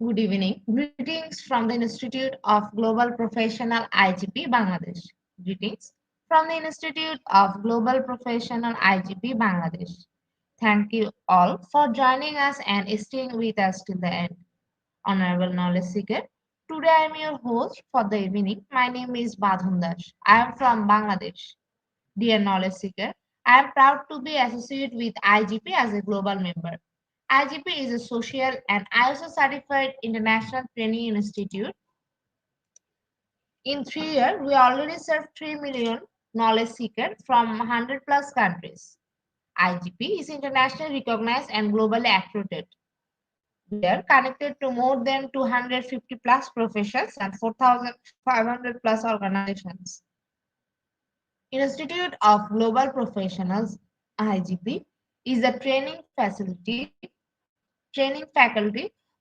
Good evening. Greetings from the Institute of Global Professional IGP Bangladesh. Greetings from the Institute of Global Professional IGP Bangladesh. Thank you all for joining us and staying with us till the end. Honorable Knowledge Seeker, today I am your host for the evening. My name is Badhun Das. I am from Bangladesh. Dear Knowledge Seeker, I am proud to be associated with IGP as a global member. IGP is a social and ISO certified international training institute. In 3 years, we already serve 3 million knowledge seekers from 100 plus countries. IGP is internationally recognized and globally accredited. We are connected to more than 250 plus professions and 4,500 plus organizations. Institute of Global Professionals (IGP) is a training faculty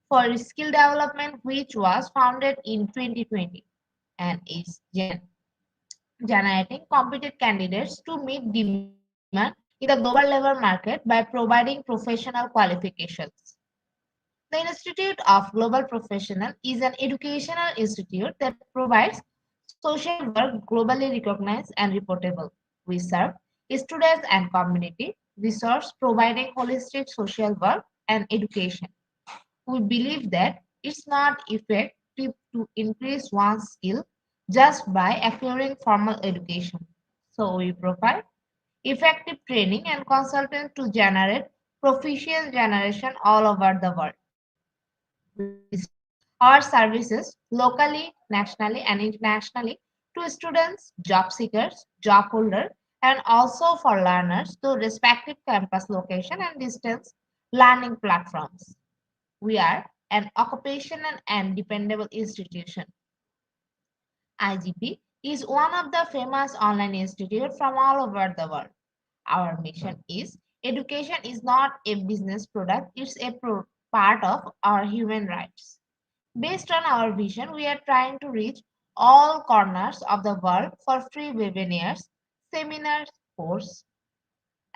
for skill development which was founded in 2020 and is generating competent candidates to meet demand in the global labor market by providing professional qualifications. The Institute of Global Professional is an educational institute that provides social work globally recognized and reportable. We serve students and community resource providing holistic social work and education. We believe that it's not effective to increase one's skill just by acquiring formal education. So we provide effective training and consulting to generate proficient generation all over the world. We serve our services locally, nationally, and internationally to students, job seekers, job holders, and also for learners to respective campus location and distance learning platforms. We are an occupational and dependable institution. IGP is one of the famous online institutes from all over the world. Our mission is education is not a business product, it's a part of our human rights. Based on our vision, we are trying to reach all corners of the world for free webinars, seminars, courses,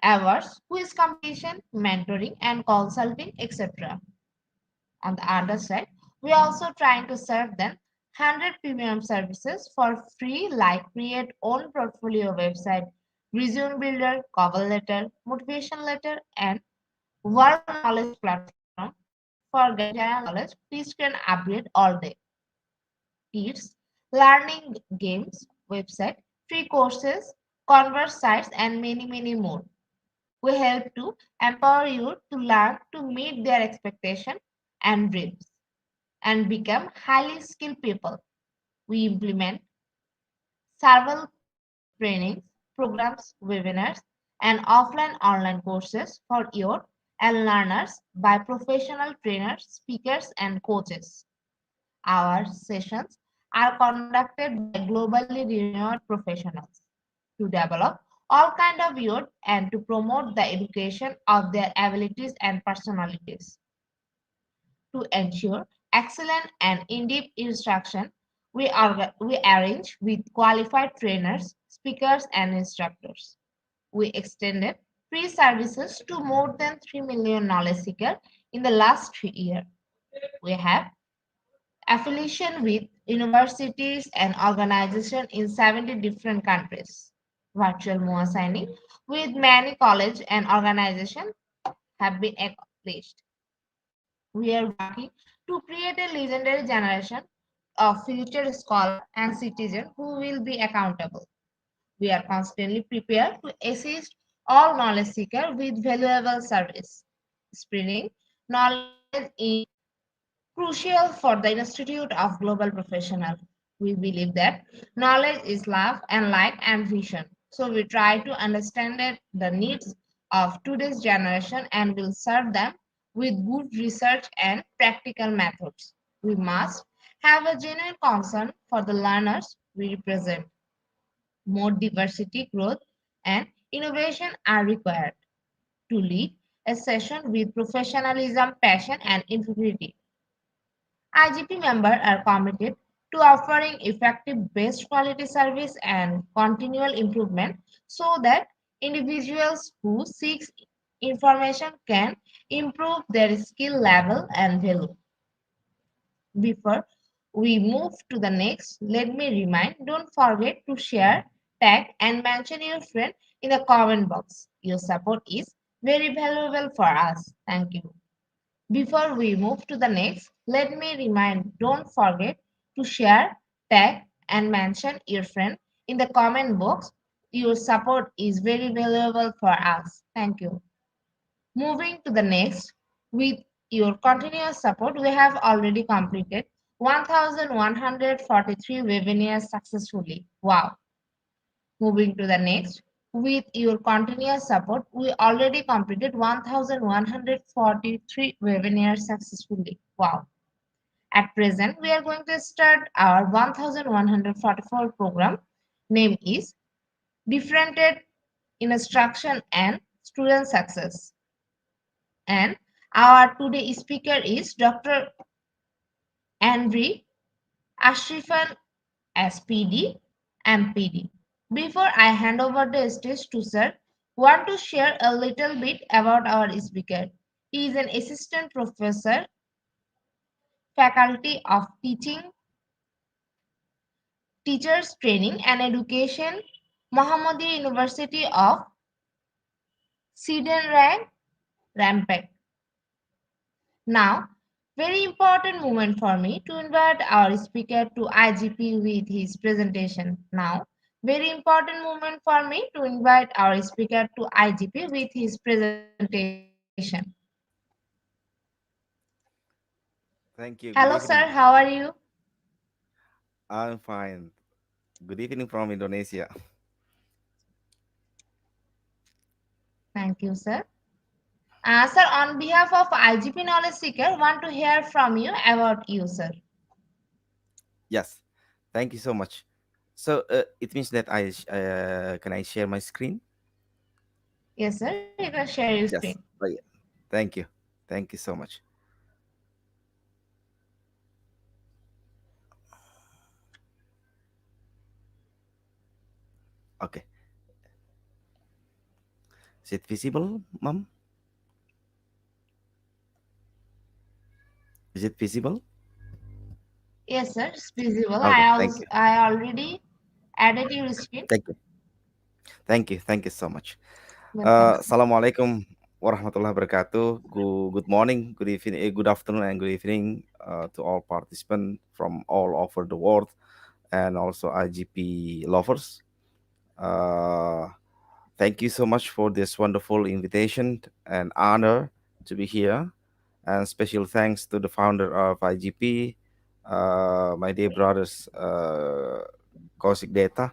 awards, quiz competition, mentoring, and consulting, etc. On the other side, we are also trying to serve them 100 premium services for free, like create own portfolio website, resume builder, cover letter, motivation letter, and world knowledge platform for getting general knowledge. Please can upgrade all day. Tips, learning games, website, free courses, converse sites, and many more. We help to empower you to learn to meet their expectations and dreams and become highly skilled people. We implement several trainings, programs, webinars, and offline online courses for youth and learners by professional trainers, speakers, and coaches. Our sessions are conducted by globally renowned professionals to develop all kind of youth and to promote the education of their abilities and personalities. To ensure excellent and in-depth instruction, we arrange with qualified trainers, speakers, and instructors. We extended free services to more than 3 million knowledge seekers in the last 3 years. We have affiliation with universities and organizations in 70 different countries. Virtual MOA signing with many colleges and organizations have been accomplished. We are working to create a legendary generation of future scholars and citizens who will be accountable. We are constantly prepared to assist all knowledge seekers with valuable service. Spreading knowledge is crucial for the Institute of Global Professional. We believe that knowledge is love and light and vision. So we try to understand the needs of today's generation and will serve them with good research and practical methods. We must have a genuine concern for the learners we represent. More diversity, growth, and innovation are required to lead a session with professionalism, passion, and integrity. IGP members are committed to offering effective best quality service and continual improvement so that individuals who seek information can improve their skill level and value. Before we move to the next, let me remind, don't forget to share, tag, and mention your friend in the comment box. Your support is very valuable for us. Thank you. Before we move to the next, let me remind, don't forget to share, tag, and mention your friend in the comment box. Your support is very valuable for us. Thank you. Moving to the next, with your continuous support, we have already completed 1,143 webinars successfully. Wow. Moving to the next, with your continuous support, we already completed 1,143 webinars successfully. Wow. At present, we are going to start our 1,144 program. Name is Differentiated Instruction and Student Success. And our today's speaker is Dr. Andre Ashrifan, SPD, MPD. Before I hand over the stage to Sir, want to share a little bit about our speaker. He is an assistant professor, faculty of teachers training and education, Mohammedia University of Sweden Rampec. Now, very important moment for me to invite our speaker to IGP with his presentation. Now, very important moment for me to invite our speaker to IGP with his presentation. Thank you. Good Hello, sir. evening. How are you? I'm fine. Good evening from Indonesia. Thank you, sir. Sir, on behalf of IGP Knowledge Seeker, want to hear from you about you, sir. Yes. Thank you so much. So it means that can I share my screen? Yes, sir. You can share your screen. Yes. Oh, yeah. Thank you. Thank you so much. Okay. Is it visible, Mom? Is it visible? Yes, sir. It's visible. Okay. Thank you. I already added your screen. Thank you. Thank you. Thank you so much. Welcome, sir. Assalamualaikum warahmatullahi wabarakatuh. Good morning, good evening, good afternoon, and good evening to all participants from all over the world, and also IGP lovers. Uh, Thank you so much for this wonderful invitation and honor to be here. And special thanks to the founder of IGP, my dear brothers, Kosik Data,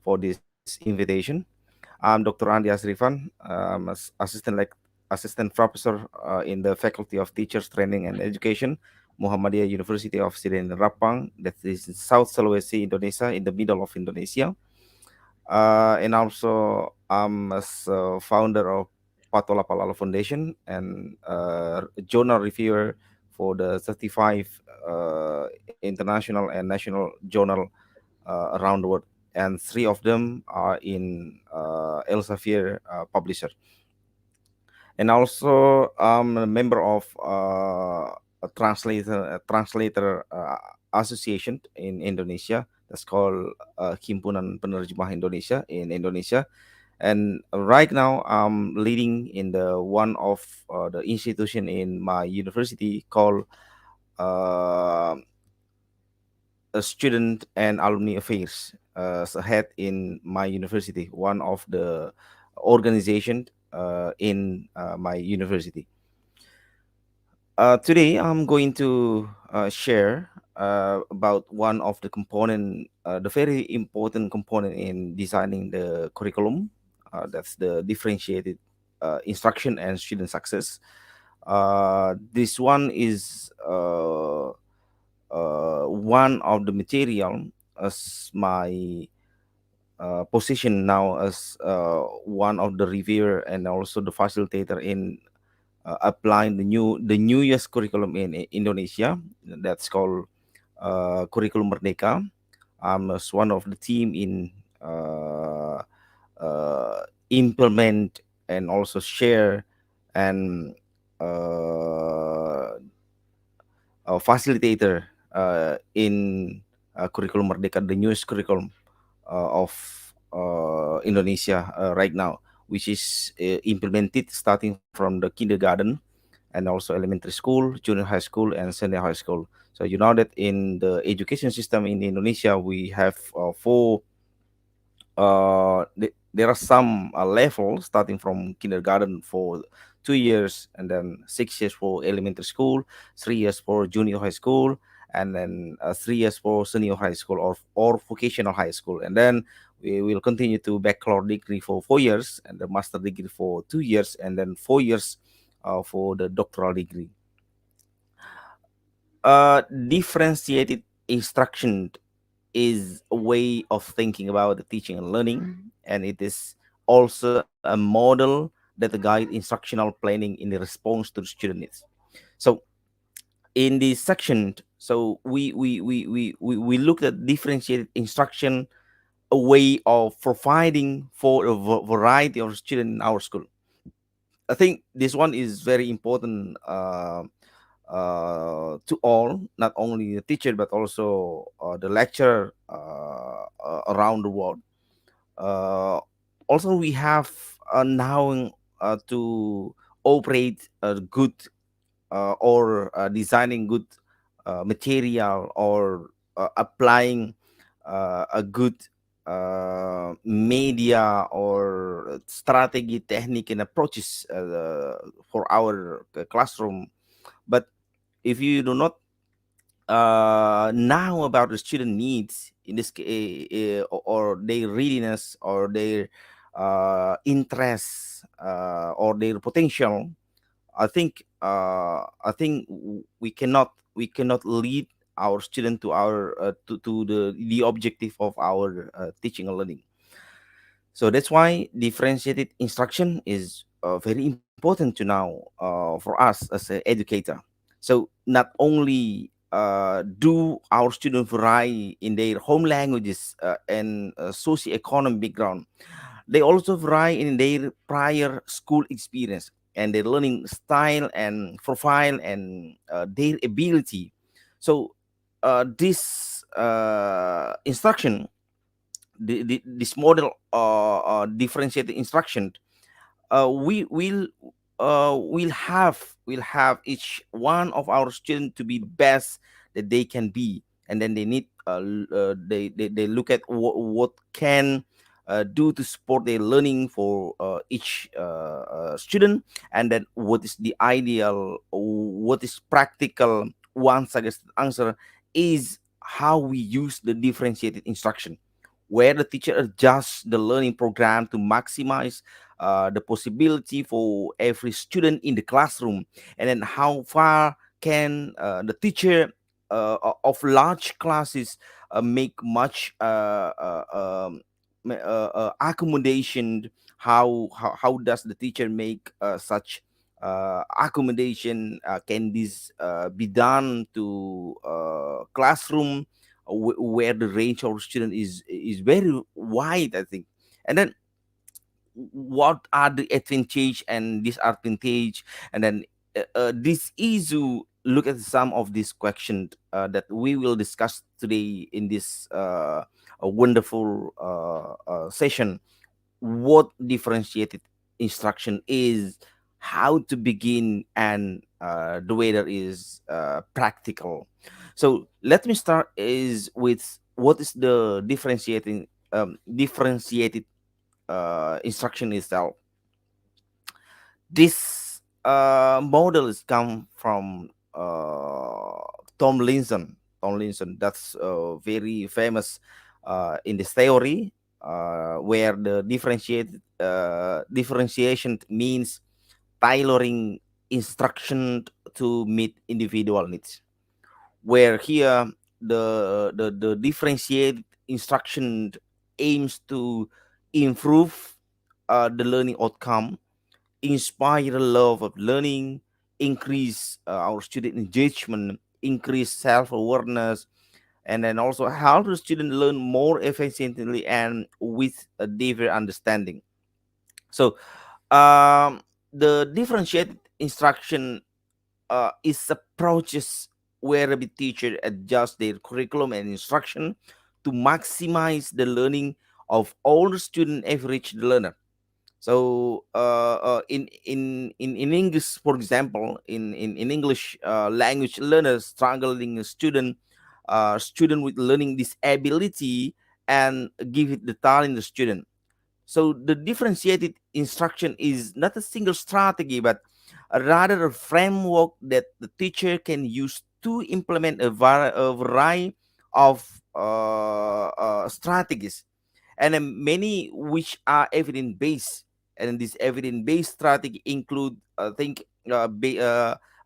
for this invitation. I'm Dr. Andi Asrifan. Assistant professor in the Faculty of Teachers Training and Education, Muhammadiyah University of Sidrap in Rapang, that is in South Sulawesi, Indonesia, in the middle of Indonesia. And also I'm as founder of Patola Palala Foundation and journal reviewer for the 35 international and national journal around the world, and three of them are in Elsevier publisher. And also I'm a member of a translator association in Indonesia that's called Himpunan Penerjemah Indonesia in Indonesia. And right now I'm leading in the one of the institution in my university called uh, a student and alumni affairs as a head in my university, one of the organization in my university. Today, I'm going to share about one of the component, the very important component in designing the curriculum. That's the differentiated instruction and student success. This one is one of the material as my position now as one of the reviewer and also the facilitator in applying the newest curriculum in Indonesia, that's called Curriculum Merdeka. I'm as one of the team in uh, implement and also share and uh, facilitator in Curriculum Merdeka, the newest curriculum of Indonesia right now, which is implemented starting from the kindergarten and also elementary school, junior high school, and senior high school. So you know that in the education system in Indonesia, we have four. There are some levels starting from kindergarten for 2 years, and then 6 years for elementary school, 3 years for junior high school, and then 3 years for senior high school or vocational high school, and then we will continue to bachelor degree for 4 years, and the master degree for 2 years, and then 4 years for the doctoral degree. Differentiated instruction is a way of thinking about the teaching and learning, and it is also a model that guide instructional planning in the response to the student needs. So in this section, so we looked at differentiated instruction, a way of providing for a variety of students in our school. I think this one is very important to all, not only the teacher but also the lecturer around the world. Uh, Also, we have now to operate a good or designing good material or applying a good media or strategy, technique, and approaches for our classroom. But if you do not now about the student needs in this or their readiness or their interests or their potential. I think we cannot lead our student to our to the objective of our teaching and learning. So that's why differentiated instruction is very important to now for us as an educator. So not only do our students vary in their home languages and socio-economic background, they also vary in their prior school experience and their learning style and profile and their ability. So this instruction, this model differentiated instruction, we will have each one of our students to be the best that they can be, and then they need they look at what can do to support their learning for each student, and then what is the ideal, what is practical. One suggested answer is how we use the differentiated instruction, where the teacher adjusts the learning program to maximize the possibility for every student in the classroom, and then how far can the teacher of large classes make much accommodation. How does the teacher make such accommodation? Can this be done to classroom where the range of student is very wide, I think. And then what are the advantage and disadvantage, and then this is to look at some of these questions that we will discuss today in this wonderful session. What differentiated instruction is, how to begin, and the way that is practical. So let me start is with what is the differentiated instruction itself. This model is come from Tom Linson. That's very famous in this theory, where the differentiation means tailoring instruction to meet individual needs. Where here the differentiated instruction aims to improve the learning outcome, inspire love of learning, increase our student engagement, increase self-awareness, and then also help the student learn more efficiently and with a deeper understanding. So um, the differentiated instruction is approaches where the teacher adjusts their curriculum and instruction to maximize the learning of all the student average learner. So in English, for example, in English language learners, struggling student with learning disability, and give it the talent the student. So the differentiated instruction is not a single strategy, but rather a framework that the teacher can use to implement a variety of strategies, and many which are evidence based. And this evidence based strategy include, I think,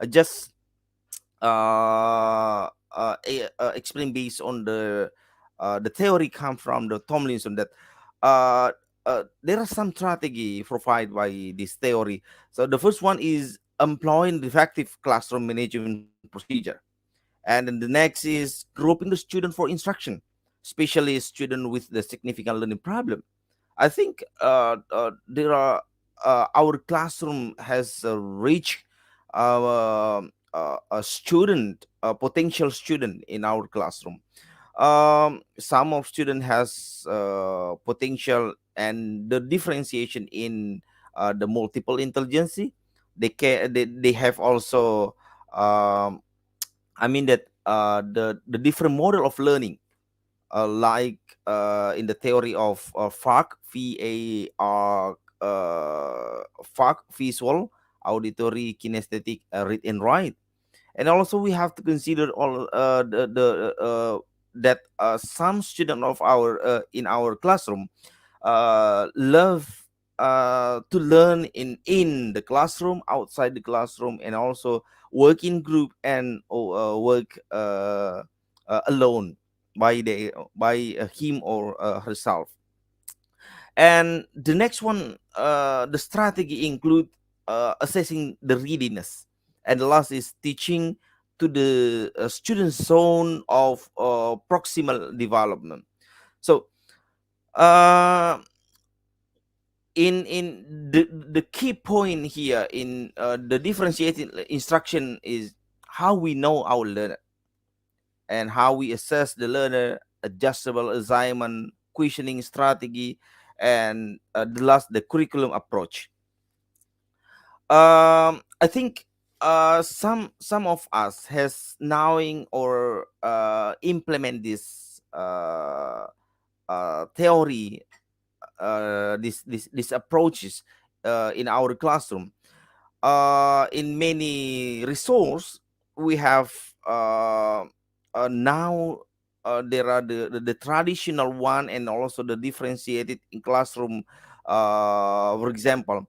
just explain based on the theory come from the Tomlinson, that uh, there are some strategy provided by this theory. So the first one is employing the effective classroom management procedure, and then the next is grouping the student for instruction, especially student with the significant learning problem. I think there are our classroom has a rich a student, a potential student in our classroom. Some of student has potential, and the differentiation in the multiple intelligence. They have also I mean that the different model of learning, like in the theory of FARC, visual, auditory, kinesthetic, read and write. And also we have to consider all the that some student of our in our classroom love to learn in the classroom, outside the classroom, and also work in group and work alone by him or herself. And the next one, the strategy include assessing the readiness, and the last is teaching to the student's zone of proximal development. So uh, in the key point here in the differentiated instruction is how we know our learner and how we assess the learner, adjustable assignment, questioning strategy, and the last, the curriculum approach. I think some of us has knowing or implement this theory, these approaches in our classroom. In many resource we have now there are the traditional one and also the differentiated in classroom. For example,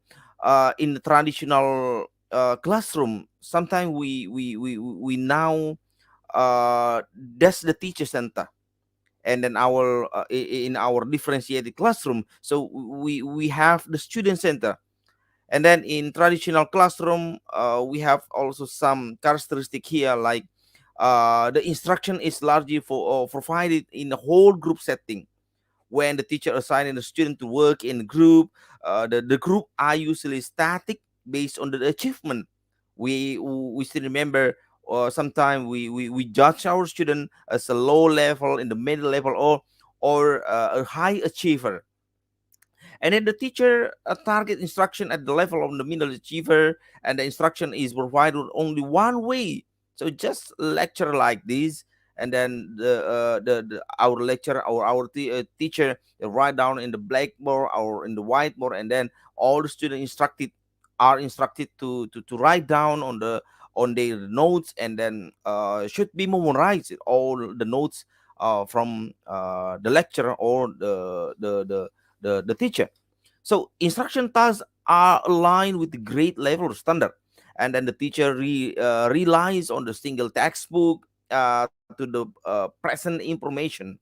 in the traditional classroom, sometimes we now that's the teacher center, and then our in our differentiated classroom, so we have the student center. And then in traditional classroom, we have also some characteristic here, like the instruction is largely provided in a whole group setting. When the teacher assigning the student to work in group, the group are usually static based on the achievement. We still remember, sometimes we judge our student as a low level, in the middle level, or a high achiever. And then the teacher target instruction at the level of the middle achiever, and the instruction is provided only one way. So just lecture like this, and then the our lecturer or our teacher write down in the blackboard or in the whiteboard, and then all the students instructed are instructed to write down on their notes, and then should be memorized all the notes from the lecturer or the teacher. So instruction tasks are aligned with the grade level standard, and then the teacher relies on the single textbook to the present information.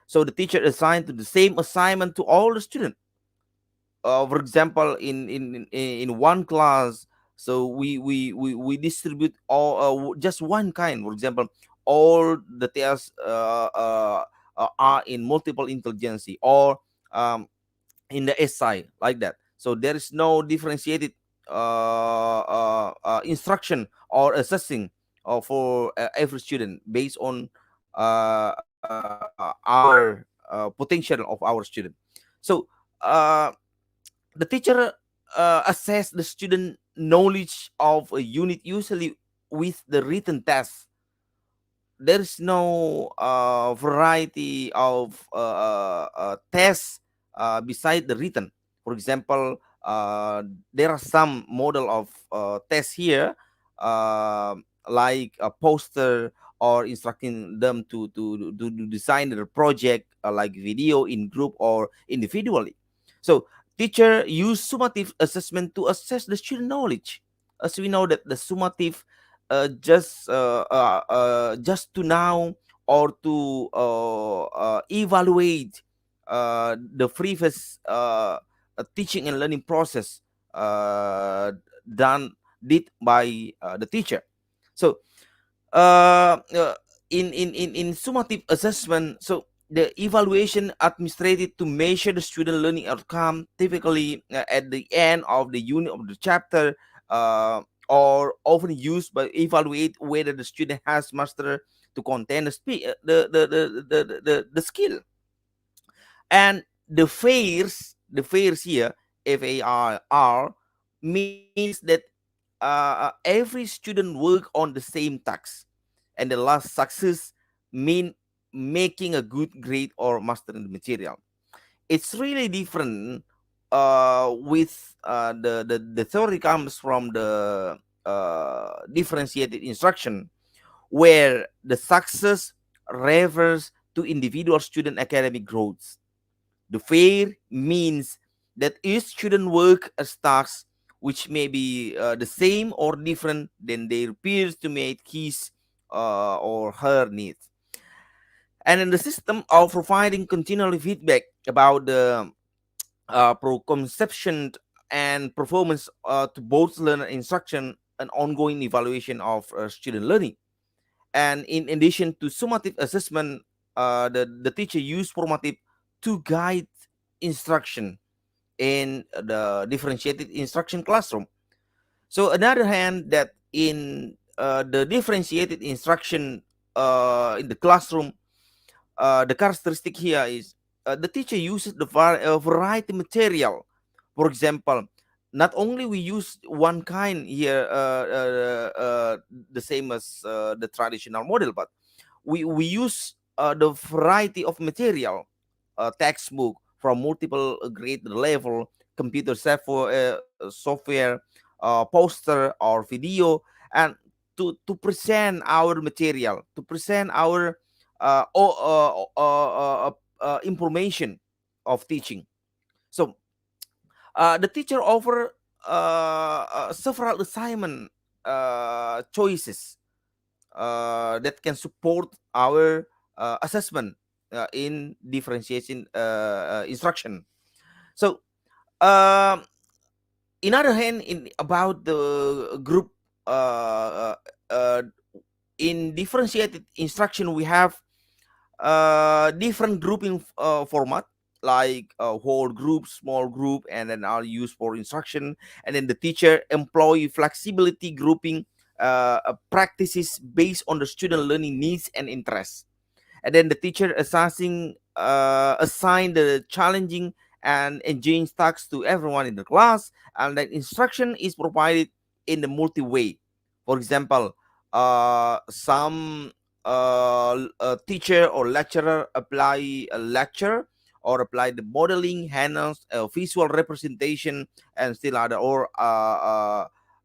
So the teacher assigned to the same assignment to all the students. For example, in one class, so we distribute all just one kind. For example, all the tests are in multiple intelligence, or um, in the SI, like that. So there is no differentiated instruction or assessing for every student based on our potential of our student. So uh, the teacher assess the student knowledge of a unit usually with the written test. There's no variety of tests beside the written. For example, there are some model of tests here, uh, like a poster, or instructing them to design their project, like video in group or individually. So teacher use summative assessment to assess the student knowledge. As we know that the summative just to now, or to evaluate the previous teaching and learning process uh, done did by the teacher. So uh, in summative assessment, so the evaluation administrated to measure the student learning outcome, typically at the end of the unit of the chapter, uh, or often used by evaluate whether the student has mastered to contain the skill. And the fairs here, FAR, means that every student work on the same task, and the last success mean making a good grade or mastering the material. It's really different with the theory comes from differentiated instruction, where the success refers to individual student academic growth. The fair means that each student work as tasks which may be the same or different than their peers to meet his or her needs. And in the system of providing continual feedback about the preconception and performance to both learner instruction and ongoing evaluation of student learning. And in addition to summative assessment, the teacher use formative to guide instruction in the differentiated instruction classroom. So another hand that in the differentiated instruction in the classroom, the characteristic here is the teacher uses the variety material. For example, not only we use one kind here, the same as the traditional model, but we use the variety of material, textbook from multiple grade level, computer software, poster or video, and to present our material, to present our information of teaching. So the teacher offer several assignment choices that can support our assessment in differentiation instruction. So um, in other hand, in about the group uh, uh, uh, in differentiated instruction, we have different grouping format, like whole group, small group, and then are used for instruction. And then the teacher employ flexibility grouping practices based on the student learning needs and interests. And then the teacher assign the challenging and engaging tasks to everyone in the class, and then instruction is provided in the multi way. For example, some teacher or lecturer apply a lecture or apply the modeling, hands, visual representation, and still other, or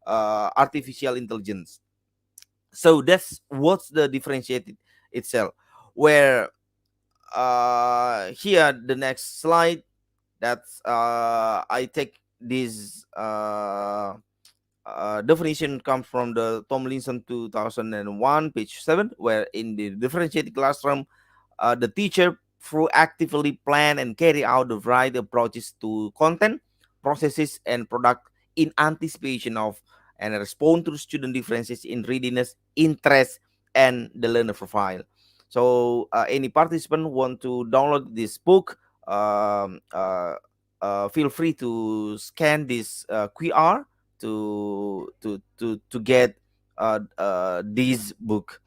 artificial intelligence. So that's what's the differentiated itself, where here the next slide, that's I take this definition comes from the Tomlinson 2001 page 7, where in the differentiated classroom, the teacher proactively plan and carry out the right approaches to content, processes, and product in anticipation of and respond to student differences in readiness, interest, and the learner profile. So, any participant want to download this book, feel free to scan this QR to get this book.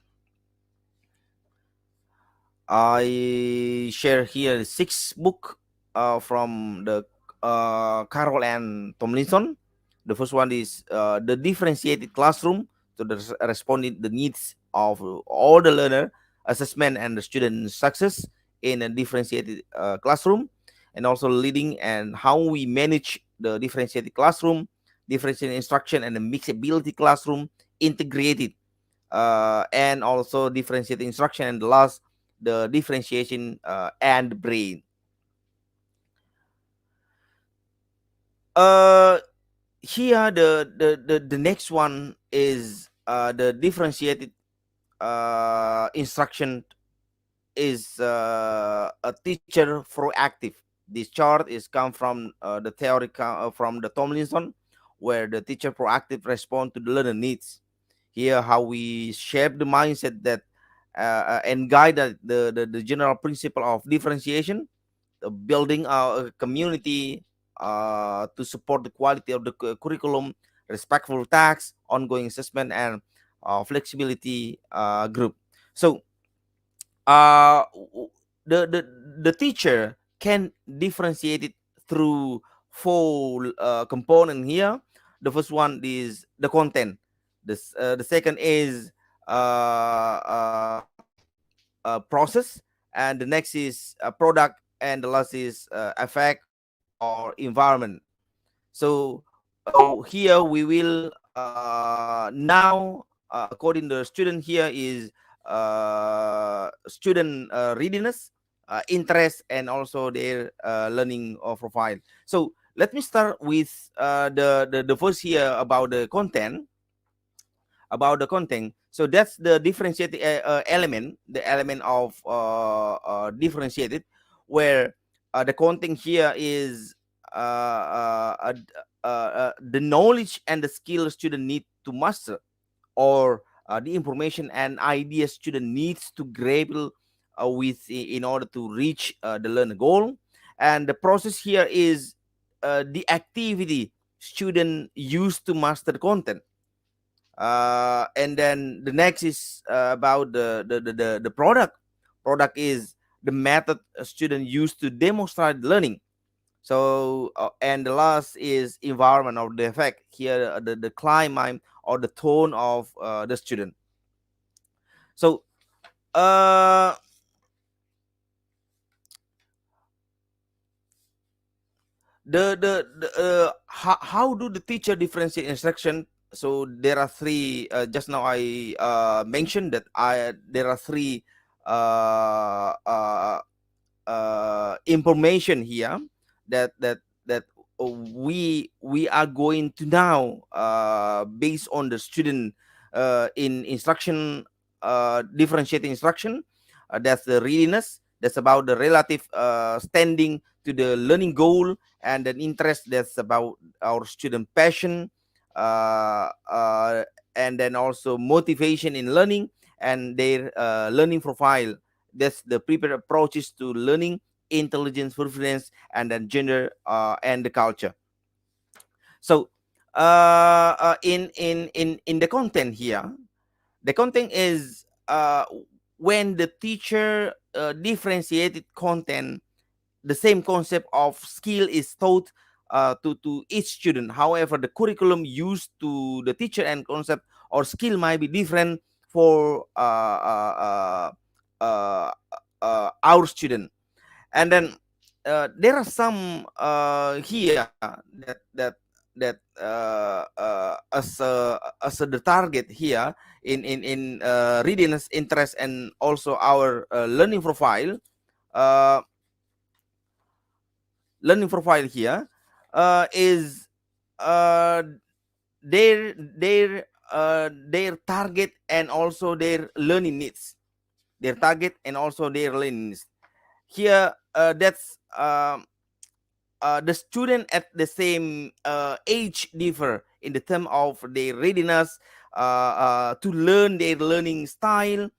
I share here six book from the Carol and Tomlinson. The first one is the differentiated classroom to responding the needs of all the learner, assessment and the student success in a differentiated classroom, and also leading and how we manage the differentiated classroom, differentiated instruction, and the mixability classroom integrated, and also differentiated instruction, and the last, the differentiation and brain. uh Here the next one is the differentiated instruction is a teacher proactive. This chart is come from the theory from the Tomlinson, where the teacher proactive respond to the learner needs. Here, how we shape the mindset that and guide the general principle of differentiation, building our community to support the quality of the curriculum, respectful tax, ongoing assessment, and flexibility group. So uh w- the the teacher can differentiate it through four component here. The first one is the content. The second is process, and the next is product, and the last is effect or environment. So here we will now according to the student here is student readiness, interest, and also their learning profile. So let me start with the first here about the content. So that's the differentiated element, the element of differentiated, where the content here is the knowledge and the skill student need to master, or the information and ideas student needs to grapple with in order to reach the learner goal. And the process here is the activity student use to master the content. And then the next is about the product is the method a student use to demonstrate learning. So and the last is environment or the effect here, the climate or the tone of the student. So uh, how do the teacher differentiate instruction? So there are three, just now I mentioned that there are three uh, uh, information here that we are going to now based on the student in instruction, differentiating instruction. That's the readiness, that's about the relative standing to the learning goal, and an interest, that's about our student passion, uh, uh, and then also motivation in learning, and their learning profile, that's the prepared approaches to learning, intelligence, preference, and then gender and the culture. So in the content here, the content is when the teacher differentiated content, the same concept of skill is taught to each student. However, the curriculum used to the teacher and concept or skill might be different for uh, our student. And then there are some here that as the target here in readiness, interest, and also our uh, learning profile here is uh, their target and also their learning needs, their target and also their learning needs. Here that's the student at the same age differ in the term of their readiness to learn, their learning style,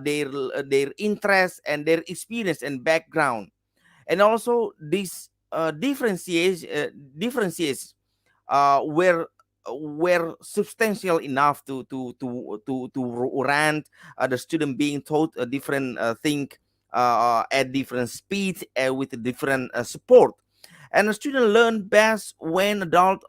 their interest and their experience and background. And also this differentiates were substantial enough to warrant the student being taught a different thing at different speed with different support. And the student learn best when adult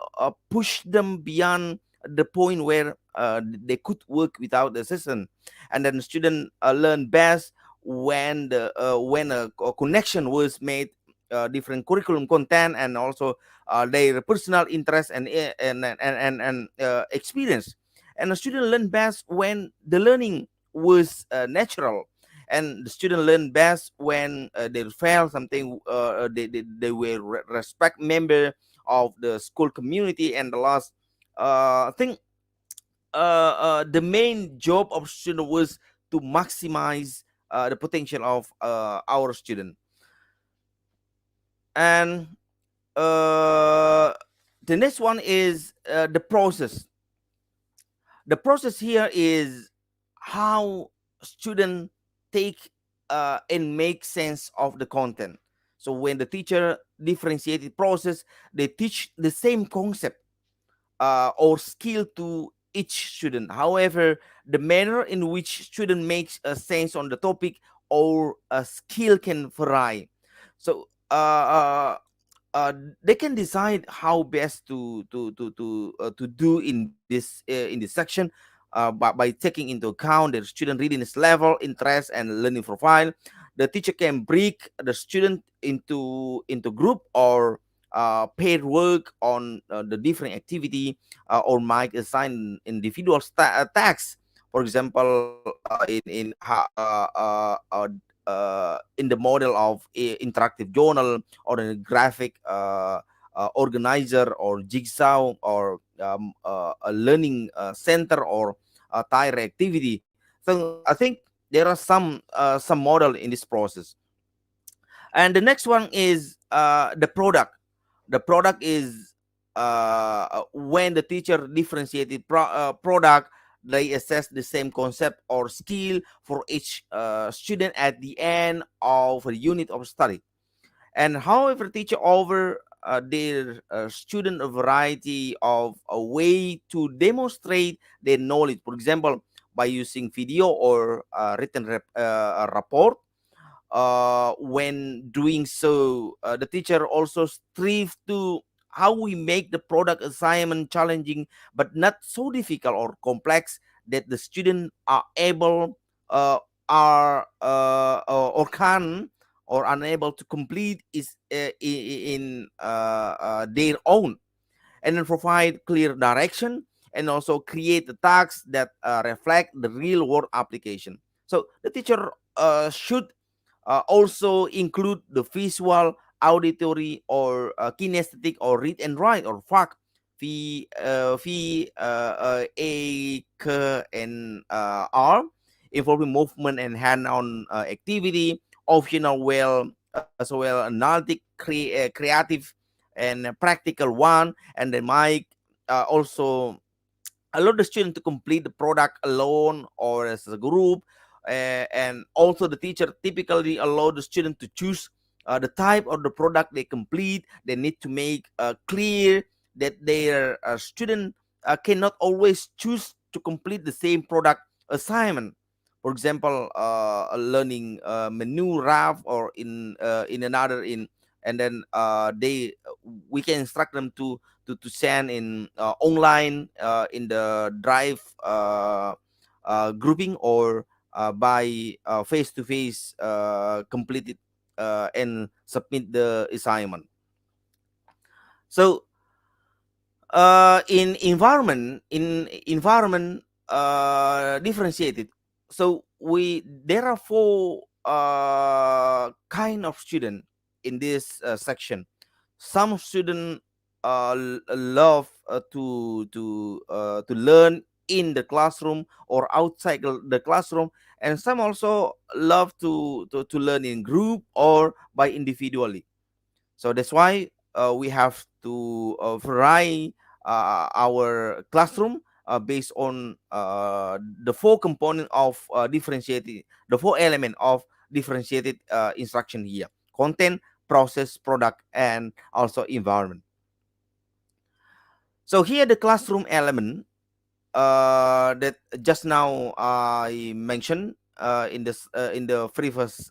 push them beyond the point where they could work without the assistant. And then the student learn best when a connection was made, different curriculum content and also their personal interest and experience. And the student learn best when the learning was natural, and the student learn best when they felt something, they were respect member of the school community. And the last thing, the main job of student was to maximize the potential of our student. And uh, the next one is the process. The process here is how student take and make sense of the content. So when the teacher differentiated process, they teach the same concept or skill to each student. However, the manner in which student makes a sense on the topic or a skill can vary. So uh, they can decide how best to do in this section by taking into account their student readiness level, interest, and learning profile. The teacher can break the student into group, or pair work on the different activity, or might assign individual tasks. For example, in the model of interactive journal, or in a graphic organizer, or jigsaw, or a learning center, or a tire activity. So I think there are some model in this process. And the next one is the product. The product is when the teacher differentiated product, they assess the same concept or skill for each student at the end of a unit of study. And however, teacher over their student a variety of a way to demonstrate their knowledge. For example, by using video or written report. When doing so, the teacher also strive to how we make the product assignment challenging but not so difficult or complex that the student are able or can or unable to complete is in their own, and then provide clear direction, and also create the tasks that reflect the real world application. So the teacher should also include the visual, auditory, or kinesthetic, or read and write, or FAC, A, K, and R, involving movement and hand-on activity, optional, well as well analytic, creative, and practical one, and then might also allow the student to complete the product alone or as a group. And also the teacher typically allow the student to choose the type of the product they complete. They need to make clear that their student cannot always choose to complete the same product assignment. For example, learning menu RAF, or in another in, and then they we can instruct them to send in online in the drive grouping, or by face to face complete it and submit the assignment. So in environment differentiated. So we there are four kind of student in this section. Some student love to learn in the classroom or outside the classroom, and some also love to learn in group or by individually. So that's why we have to vary our classroom based on the four component of differentiated, the four element of differentiated instruction here: content, process, product, and also environment. So here the classroom element that just now I mentioned in the previous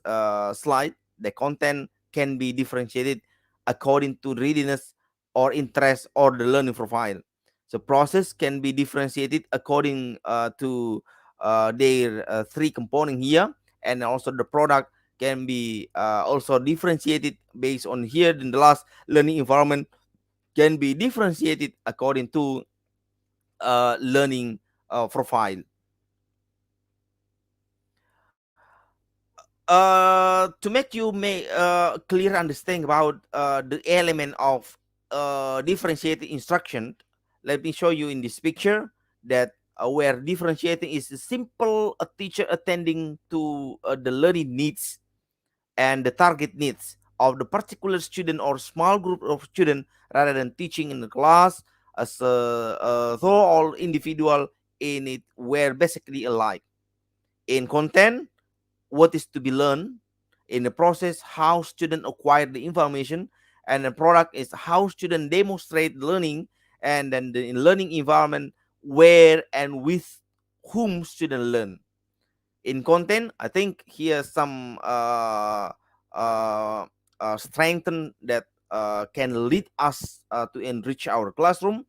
slide. The content can be differentiated according to readiness or interest or the learning profile. So process can be differentiated according to their three component here, and also the product can be also differentiated based on here in the last. Learning environment can be differentiated according to learning profile. To make you make clear understanding about the element of differentiating instruction, let me show you in this picture that where differentiating is a simple a teacher attending to the learning needs and the target needs of the particular student or small group of students, rather than teaching in the class as though all individual in it were basically alike. In content, what is to be learned. In the process, how student acquire the information. And the product is how student demonstrate learning. And then the learning environment, where and with whom student learn. In content, I think here some uh, strengthen that can lead us to enrich our classroom.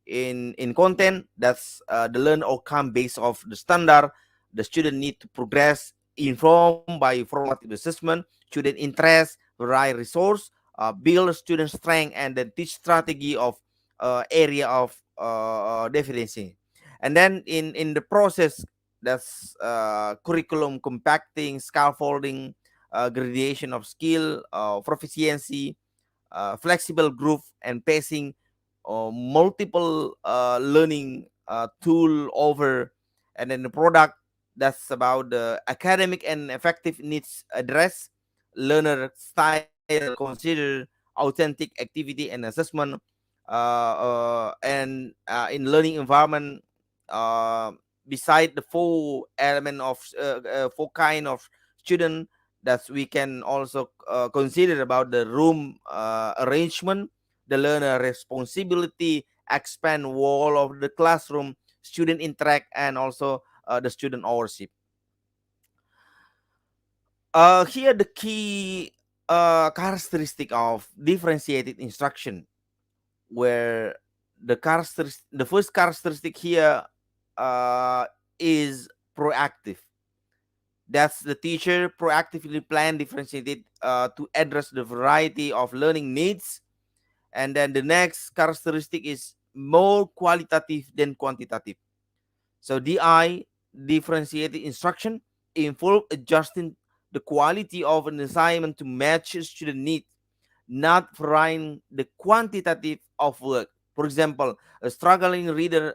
In content, that's the learn outcome based of the standard. The student need to progress informed by formative assessment. Student interest, right resource, build student strength, and then teach strategy of area of definition. And then in the process, that's curriculum compacting, scaffolding, gradation of skill, proficiency, flexible group and pacing, multiple learning tool over. And then the product, that's about the academic and effective needs address, learner style consider, authentic activity and assessment, and in learning environment, uh, beside the four element of four kind of student, that we can also consider about the room arrangement, the learner responsibility, expand wall of the classroom, student interact, and also the student ownership. Here the key characteristic of differentiated instruction, where the first characteristic here uh, is proactive. That's the teacher proactively plan differentiated to address the variety of learning needs. And then the next characteristic is more qualitative than quantitative. So DI, differentiated instruction, involve adjusting the quality of an assignment to match student need, not varying the quantitative of work. For example, a struggling reader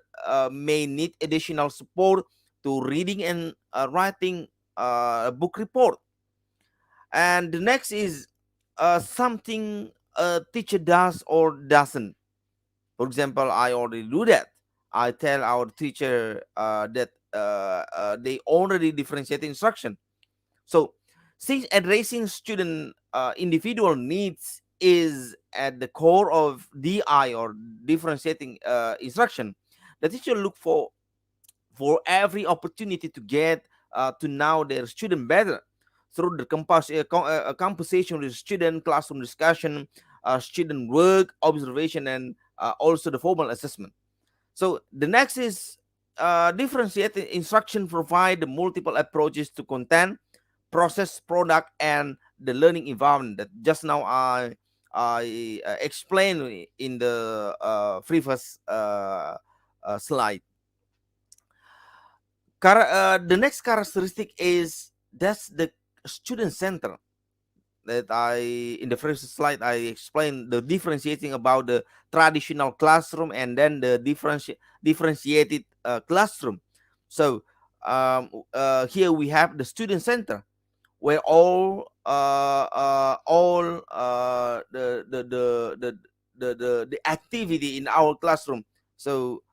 may need additional support to reading and writing a book report. And the next is something a teacher does or doesn't. For example, I already do that. I tell our teacher that they already differentiate instruction. So, since addressing student individual needs is at the core of DI or differentiating instruction, the teacher look for every opportunity to get to know their student better through the composition with student, classroom discussion, student work, observation, and also the formal assessment. So the next is differentiated instruction provide multiple approaches to content, process, product, and the learning environment that just now I explained in the previous slide. The next characteristic is that's the student center that I in the first slide I explained the differentiating about the traditional classroom and then the differentiated classroom. So here we have the student center where all the activity in our classroom. So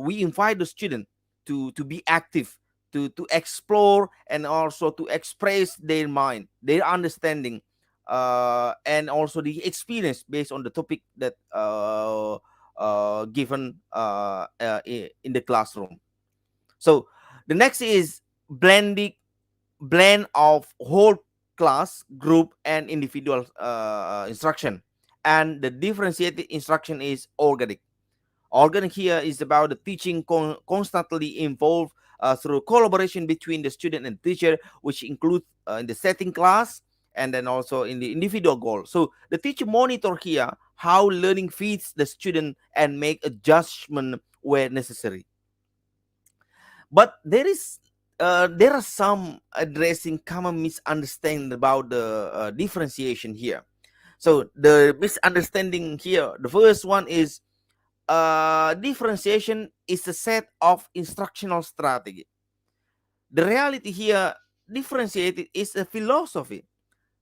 we invite the student to be active, to explore and also to express their mind, their understanding, and also the experience based on the topic that given in the classroom. So the next is blending blend of whole class, group, and individual instruction. And the differentiated instruction is organic. Organic here is about the teaching constantly involved through collaboration between the student and teacher, which includes in the setting class and then also in the individual goal. So the teacher monitor here how learning fits the student and make adjustment where necessary. But there are some addressing common misunderstanding about the differentiation here. So the misunderstanding here, the first one is differentiation is a set of instructional strategy. The reality here, differentiated is a philosophy.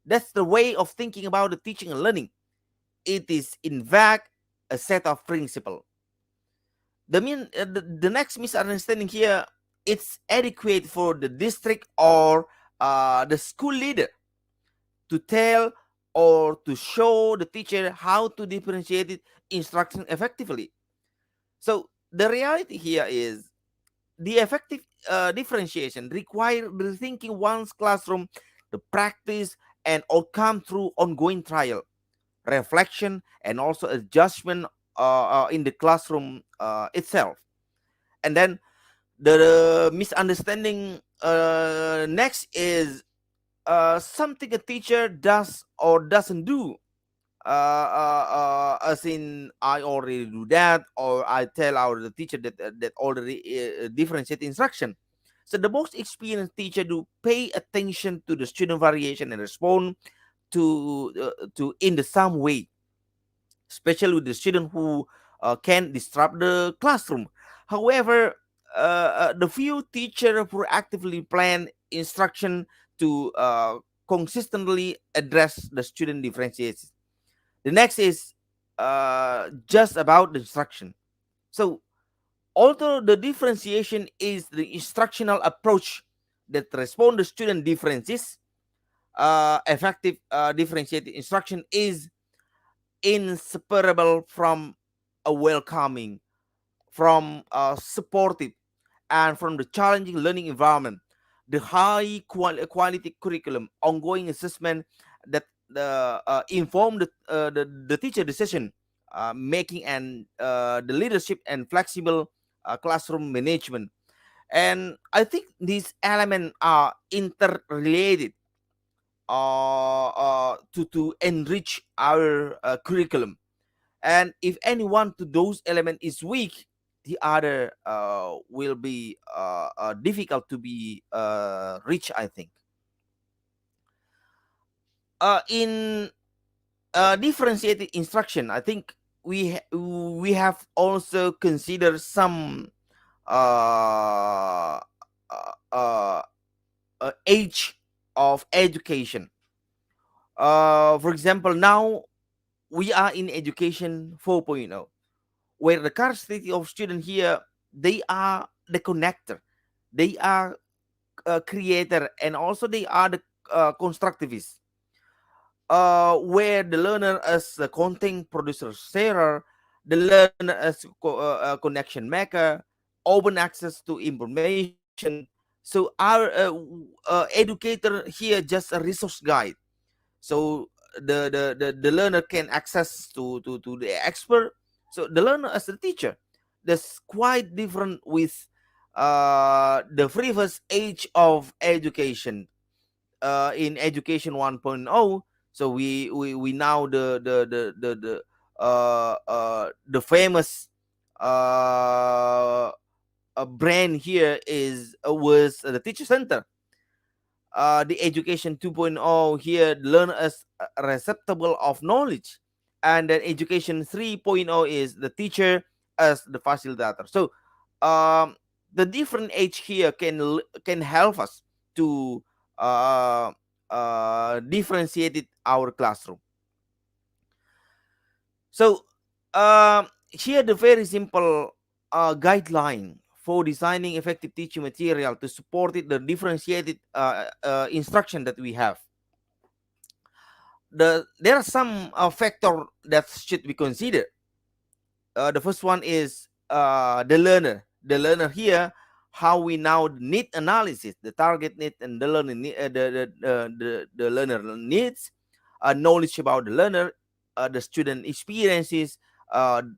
That's the way of thinking about the teaching and learning. It is in fact a set of principles. The next misunderstanding here, it's adequate for the district or the school leader to tell or to show the teacher how to differentiate it instruction effectively. So the reality here is the effective differentiation require rethinking one's classroom, the practice and outcome through ongoing trial, reflection, and also adjustment in the classroom itself. And then the misunderstanding next is something a teacher does or doesn't do. as in I already do that, or I tell our the teacher that that already differentiate instruction. So the most experienced teacher do pay attention to the student variation and respond to in the some way, especially with the student who can disrupt the classroom. However, the few teacher proactively plan instruction to consistently address the student differentiation. The next is just about the instruction. So, although the differentiation is the instructional approach that respond to student differences, effective differentiated instruction is inseparable from a welcoming, from a supportive, and from the challenging learning environment. The high quality curriculum, ongoing assessment that inform the teacher decision making, and the leadership and flexible classroom management. And I think these elements are interrelated to enrich our curriculum. And if any one to those element is weak, the other will be difficult to be reached, I think. In differentiated instruction, I think we have also considered some uh, uh, age of education. For example, now we are in education 4.0, where the characteristic of student here, they are the connector, they are creator, and also they are the constructivist, where the learner as the content producer sharer, the learner as a connection maker, open access to information. So our educator here just a resource guide. So the learner can access to the expert. So the learner as a teacher, that's quite different with the previous age of education, in education 1.0. So we now the famous uh, brand here is was the teacher center. The education 2.0 here learn as a receptacle of knowledge, and then education 3.0 is the teacher as the facilitator. So um, the different age here can help us to uh, differentiate it our classroom. So here the very simple guideline for designing effective teaching material to support it, the differentiated instruction that we have. There are some factor that should be considered. The first one is the learner. The learner here, how we now need analysis, the target need and the learner the learner needs, knowledge about the learner, the student experiences,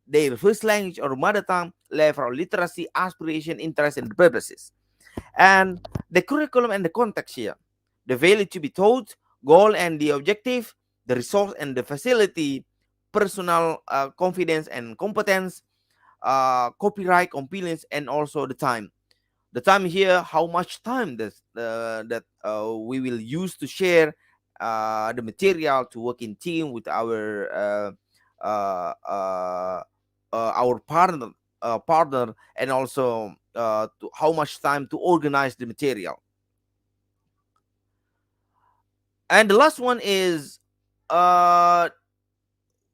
their first language or mother tongue, level of literacy, aspiration, interest, and purposes, and the curriculum and the context here, the value to be taught, goal and the objective, the resource and the facility, personal confidence and competence, copyright compliance, and also the time. The time here, how much time that we will use to share the material, to work in team with uh, uh, our partner, and also how much time to organize the material. And the last one is uh,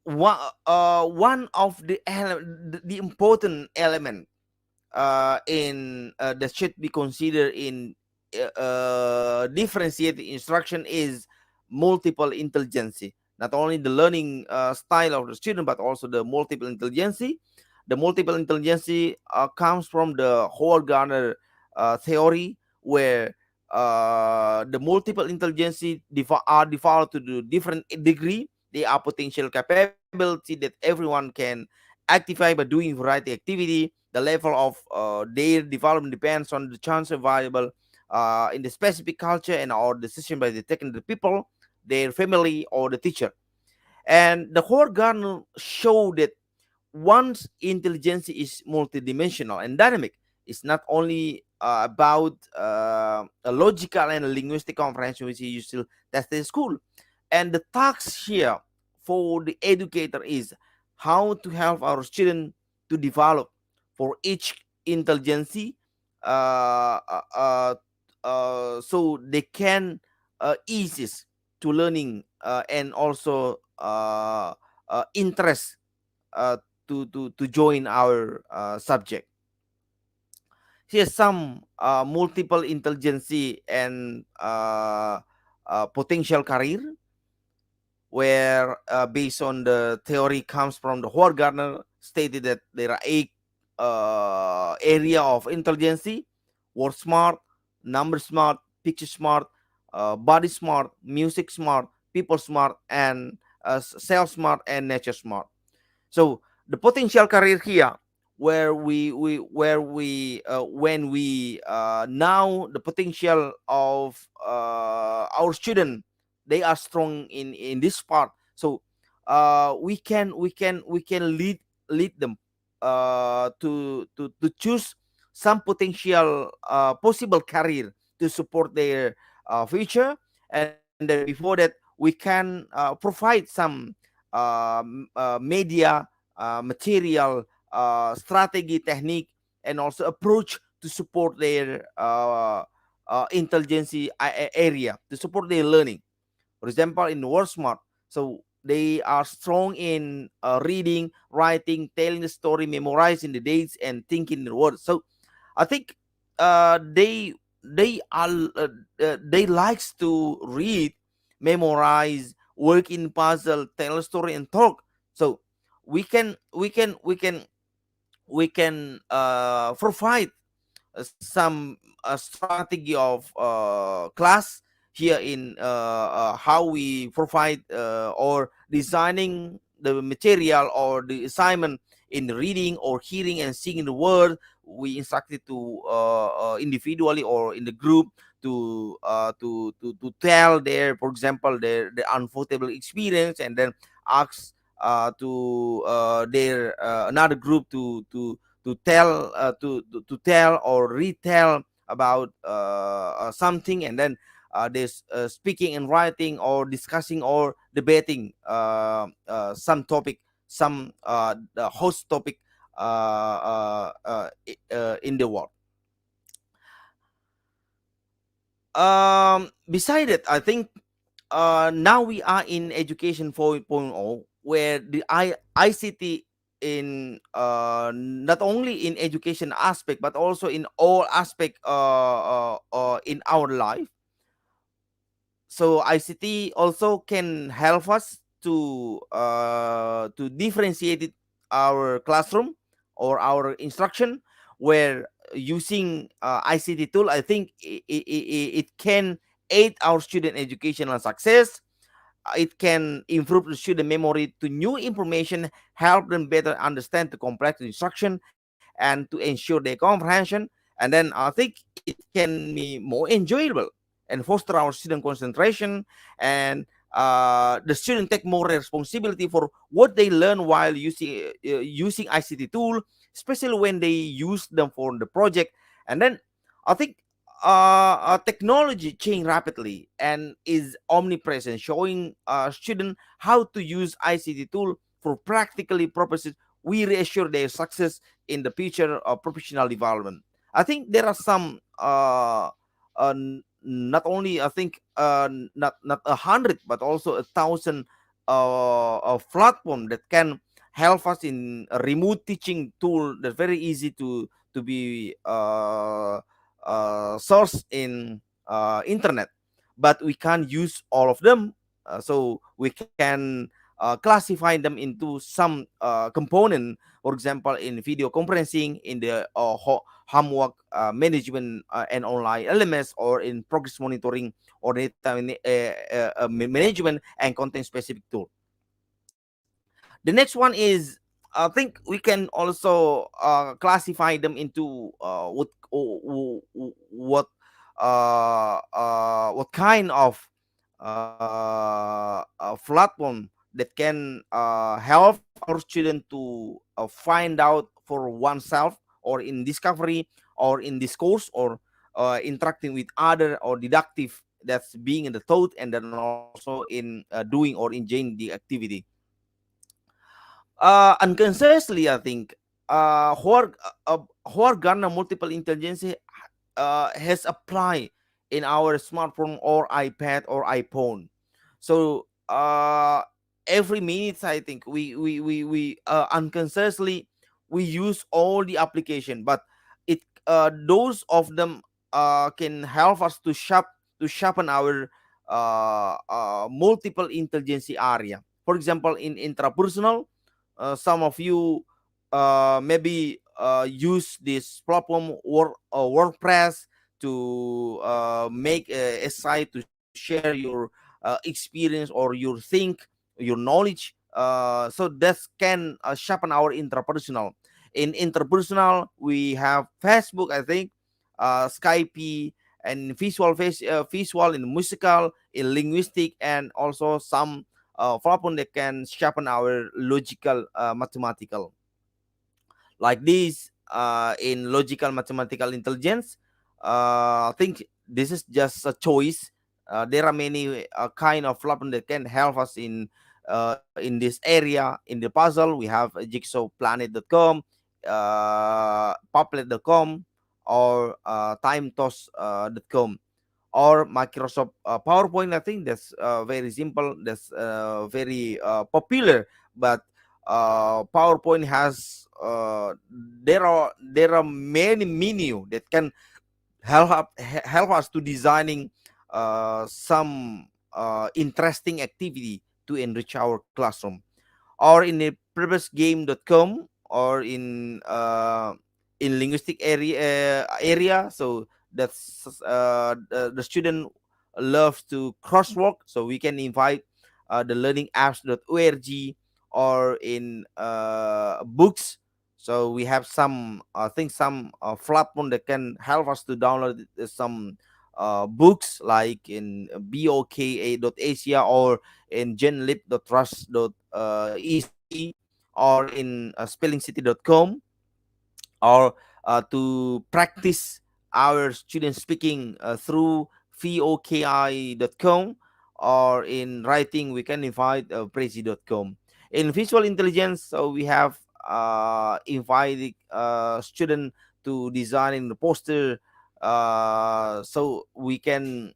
one of the important element in that should be considered in differentiated instruction is multiple intelligence. Not only the learning style of the student, but also the multiple intelligence. The multiple intelligence comes from the whole Garner theory, where the multiple intelligence are developed to the different degree. They are potential capability that everyone can activate by doing variety activity. The level of their development depends on the chance available in the specific culture and or decision by the taken the people, their family, or the teacher. And the Howard Gardner showed that one's intelligence is multidimensional and dynamic. It's not only about a logical and linguistic comprehension, which you still test in school. And the task here for the educator is how to help our student to develop for each intelligence, uh, uh, uh, so they can ease to learning, and also interest uh, to join our subject. Here's some multiple intelligence and potential career, where based on the theory comes from the Howard Gardner stated that there are eight area of intelligence: word smart, number smart, picture smart, body smart, music smart, people smart, and self smart and nature smart. So the potential career here, where we when we now the potential of our student, they are strong in this part. So we can lead them to choose some potential possible career to support their future. And then before that we can provide some media, material, strategy, technique, and also approach to support their intelligence area, to support their learning. For example, in word smart, so they are strong in reading, writing, telling the story, memorizing the dates, and thinking the words. So I think they are they likes to read, memorize, work in puzzle, tell a story, and talk. So we can provide some strategy of class here in how we provide or designing the material or the assignment in reading or hearing and seeing the word. We instructed to individually or in the group to tell their, for example, their unforgettable experience, and then ask to their another group to tell to tell or retell about something, and then this speaking and writing or discussing or debating some topic, some the host topic in the world. Beside it, I think now we are in education 4.0, where the ICT in not only in education aspect but also in all aspect in our life. So ICT also can help us to differentiate our classroom or our instruction, where using ICT tool, I think it can aid our student educational success. It can improve the student memory to new information, help them better understand the complex instruction, and to ensure their comprehension. And then I think it can be more enjoyable and foster our student concentration, and the student take more responsibility for what they learn while using ICT tool, especially when they use them for the project. And then I think technology change rapidly and is omnipresent, showing students how to use ICT tool for practically purposes. We reassure their success in the future of professional development. I think there are some not only I think not 100 but also 1,000 platform that can help us in a remote teaching tool that's very easy to be source in internet, but we can't use all of them. So we can classify them into some component, for example in video conferencing, in the homework management and online LMS, or in progress monitoring or data management and content specific tool. The next one is, I think we can also classify them into what kind of platform that can help our student to find out for oneself, or in discovery, or in discourse, or interacting with other, or deductive, that's being in the thought, and then also in doing or enjoying the activity. Unconsciously, I think, where Garner multiple intelligence has applied in our smartphone or iPad or iPhone. So every minute, I think we unconsciously we use all the application, but it those of them can help us to sharpen our multiple intelligence area. For example, in intrapersonal, some of you maybe use this platform WordPress to make a site to share your experience or your think, your knowledge. So that can sharpen our interpersonal. In interpersonal, we have Facebook, I think, Skype, and visual, in musical, in linguistic, and also some platform that can sharpen our logical, mathematical, like this. In logical mathematical intelligence, I think this is just a choice. There are many kind of platform that can help us in this area. In the puzzle, we have jigsawplanet.com, Puppet.com, or timetoss.com, or Microsoft PowerPoint. I think that's very simple. That's very popular. But PowerPoint has there are many menu that can help us to designing some interesting activity to enrich our classroom, or in a purposegame.com, or in linguistic area. So that's the student loves to crosswalk, so we can invite the learning apps.org, or in books. So we have some, I think, some platform that can help us to download some books, like in boka.asia, or in genlib.trust.ec, or in spellingcity.com, or to practice our student speaking through voki.com, or in writing we can invite prezi.com. In visual intelligence, so we have invited student to design in the poster, so we can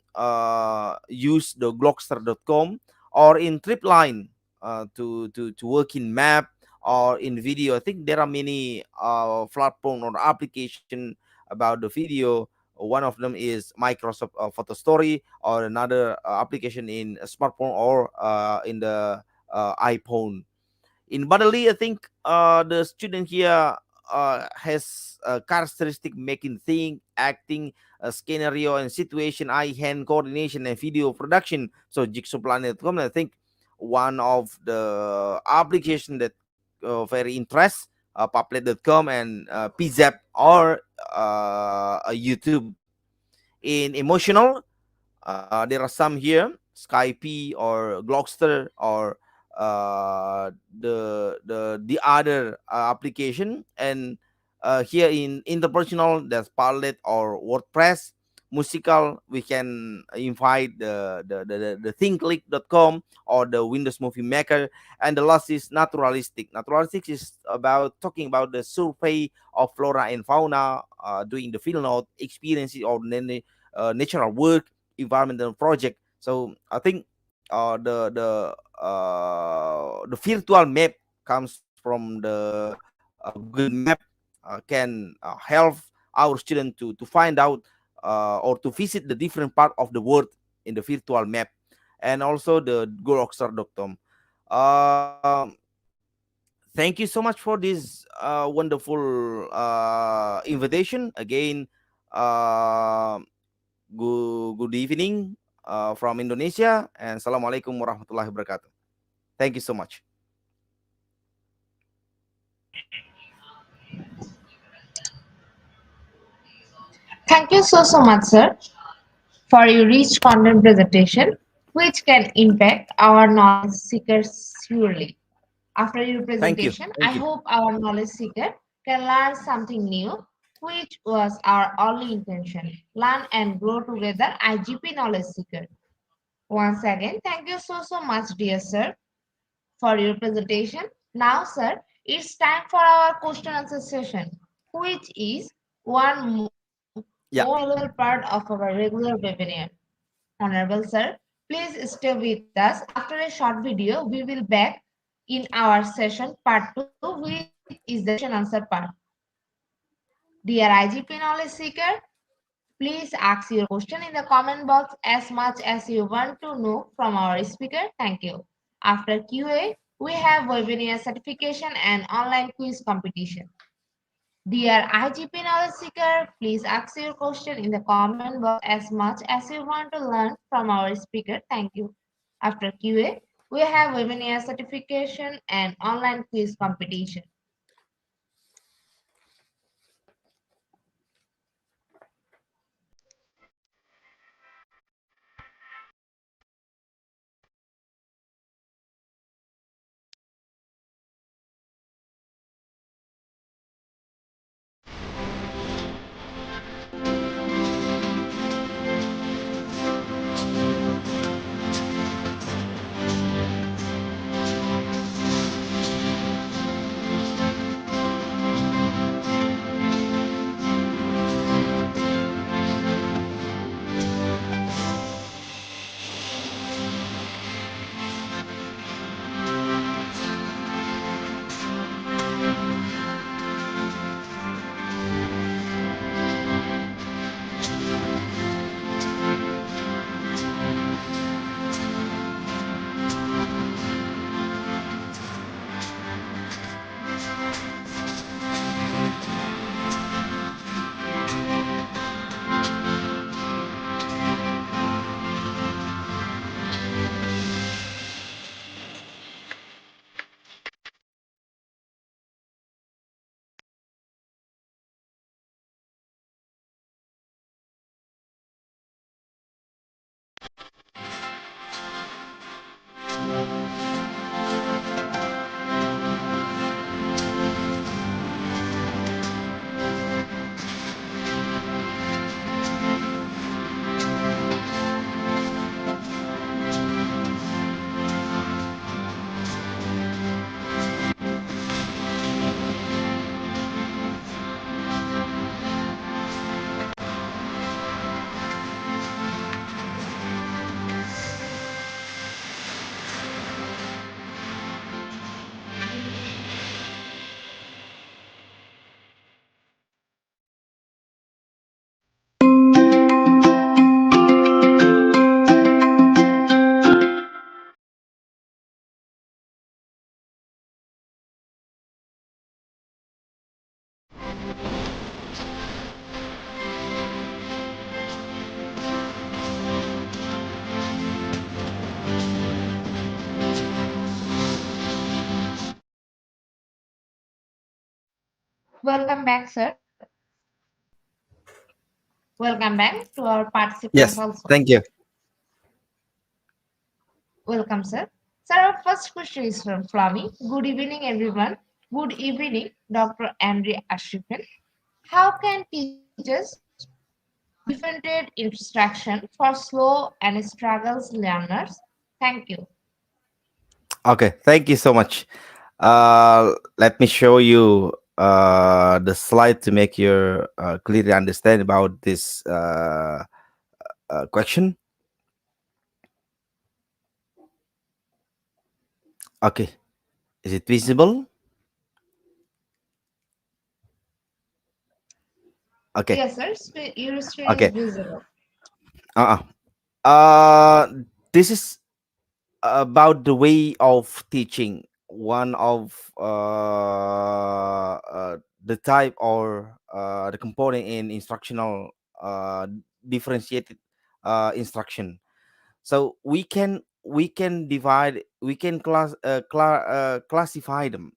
use the glockster.com, or in tripline to work in map, or in video. I think there are many platform or application about the video. One of them is Microsoft Photo Story, or another application in a smartphone, or in the iPhone. In bodily, I think the student here has characteristic making think, acting, scenario and situation, eye hand coordination, and video production. So jigsawplanet.com, I think, one of the application that very interest, Puppet.com, and PZAP, or YouTube. In emotional, there are some here, Skype, or Glockster, or the other application. And here in interpersonal, there's Parlet or WordPress. Musical, we can invite the thinklick.com, or the Windows Movie Maker. And the last is naturalistic is about talking about the survey of flora and fauna, doing the field note experiences, or natural work, environmental project. So I think the virtual map comes from the Google Map, can help our student to find out or to visit the different part of the world in the virtual map. And also the glockster.com. um Thank you so much for this wonderful invitation again. uh, good evening from Indonesia, and assalamualaikum warahmatullahi wabarakatuh. Thank you so much. Thank you so much, sir, for your rich content presentation. which can impact our knowledge seekers surely. After your Thank you. presentation, I Thank you. hope our knowledge seeker can learn something new, which was our only intention. Learn and grow together, IGP knowledge seeker. Once again, thank you so much, dear sir, for your presentation. Now, sir, it's time for our question answer session, which is one most Yeah. valuable part of our regular webinar. Honorable sir, please stay with us. After a short video, we will back in our session part 2, which is the question answer part. Dear IGP knowledge seeker, please ask your question in the comment box as much as you want to know from our speaker. Thank you. After QA, we have webinar certification and online quiz competition. Dear IGP knowledge seeker, please ask your question in the comment box as much as you want to learn from our speaker. Thank you. After QA, we have webinar certification and online quiz competition. Welcome back, sir. Welcome back to our participants Yes. also. Thank you. Welcome, sir. Sir, our first question is from Flami. Good evening, everyone. Good evening, Dr. Andre Ashifin. How can teachers differentiate instruction for slow and struggles learners? Thank you. Okay. Thank you so much. Let me show you the slide to make you clearly understand about this question. Okay. Is it visible? Okay. Yes, sir. Your screen is Okay. visible. Uh-uh. Uh, this is about the way of teaching. One of the type or the component in instructional uh, differentiated instruction. So we can divide, we can classify them.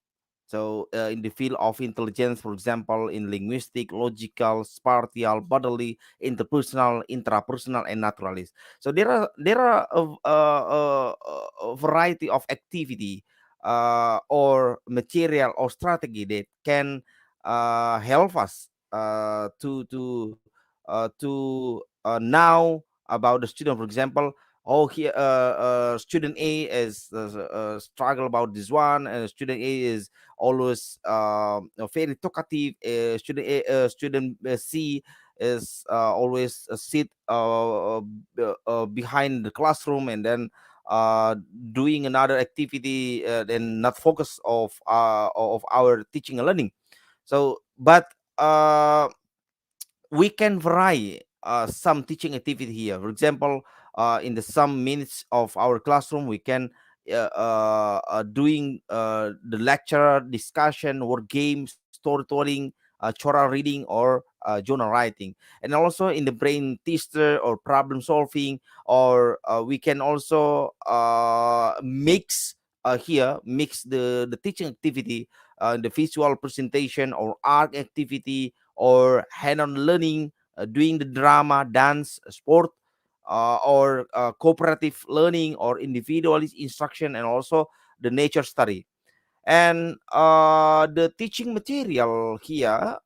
So, in the field of intelligence, for example, in linguistic, logical, spatial, bodily, interpersonal, intrapersonal, and naturalist. So there are a variety of activity or material or strategy that can help us to now about the student. For example, oh, here student A is struggle about this one, and student A is always very talkative. Student C is always sit behind the classroom, and then uh, doing another activity, and not focus of our teaching and learning. So, but we can vary some teaching activity here. For example, in the some minutes of our classroom, we can doing the lecture, discussion, or game, storytelling, choral reading, or journal writing. And also in the brain tester or problem solving, or we can also mix the teaching activity, the visual presentation or art activity, or hand-on learning, doing the drama, dance, sport, or cooperative learning, or individualist instruction, and also the nature study. And the teaching material here,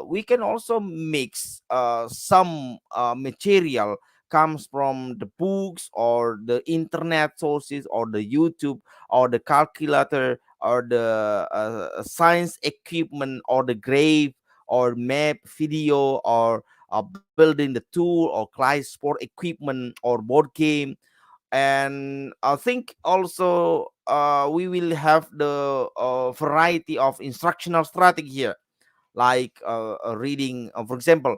we can also mix some material comes from the books or the internet sources or the YouTube or the calculator or the science equipment or the grave or map video, or building the tool or class sport equipment or board game. And I think also we will have the variety of instructional strategy here, like reading, for example,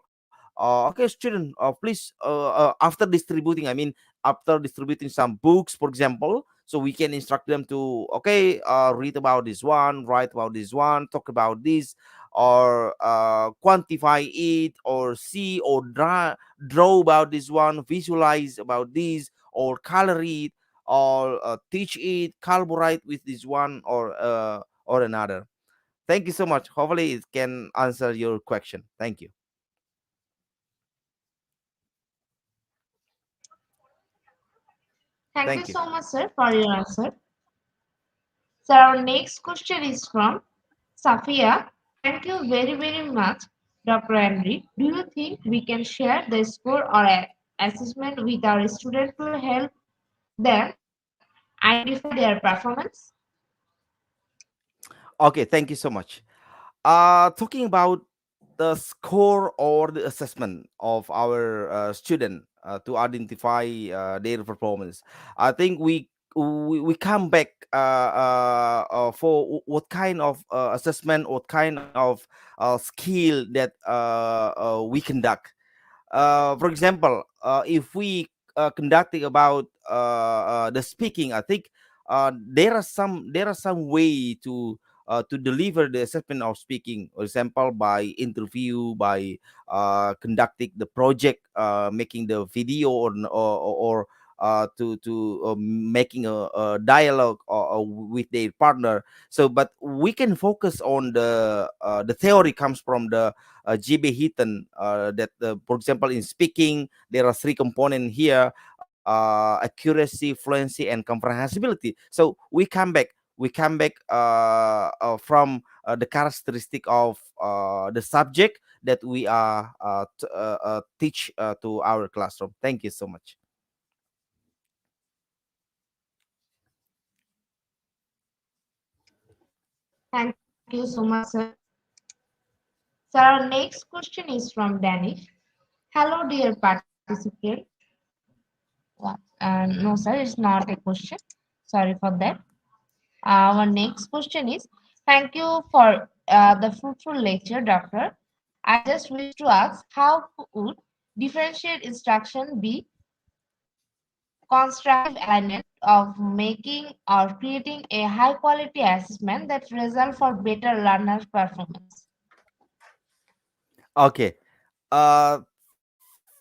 okay student, please, after distributing, I mean, after distributing some books, for example, so we can instruct them to, okay, read about this one, write about this one, talk about this, or quantify it, or see or draw about this one, visualize about this, or color it, or teach it, collaborate with this one, or another. Thank you so much. Hopefully it can answer your question. Thank you. Thank you Thank you. so much, sir, for your answer. So our next question is from Safia. Thank you very, very much, Dr. Henry. Do you think we can share the score or assessment with our students to help them identify their performance? Okay, thank you so much. Talking about the score or the assessment of our student to identify their performance, I think we come back for what kind of assessment, what kind of skill that we conduct. For example, if we conducting about the speaking, I think there are some way to deliver the assessment of speaking. For example, by interview, by conducting the project, making the video, or to making a dialogue with their partner. So, but we can focus on the theory comes from the GB Heaton, that for example in speaking there are three components here: accuracy, fluency, and comprehensibility. So we come back from the characteristic of the subject that we are teach to our classroom. Thank you so much. Thank you so much, sir. So our next question is from Danish. Hello, dear participant. No, sir, it's not a question. Sorry for that. Our next question is, thank you for the fruitful lecture, doctor. I just wish to ask, how would differentiate instruction be constructive element of making or creating a high quality assessment that result for better learner performance? Okay. uh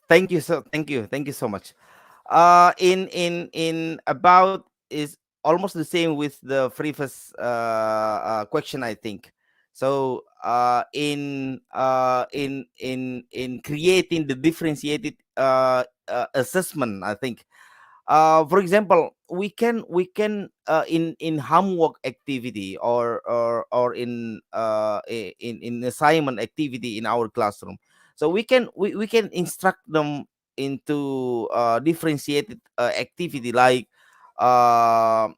thank you so much. In about is almost the same with the previous question, I think. So in creating the differentiated assessment, I think, for example, in homework activity, or in assignment activity in our classroom. So we can instruct them into differentiated activity, like uh,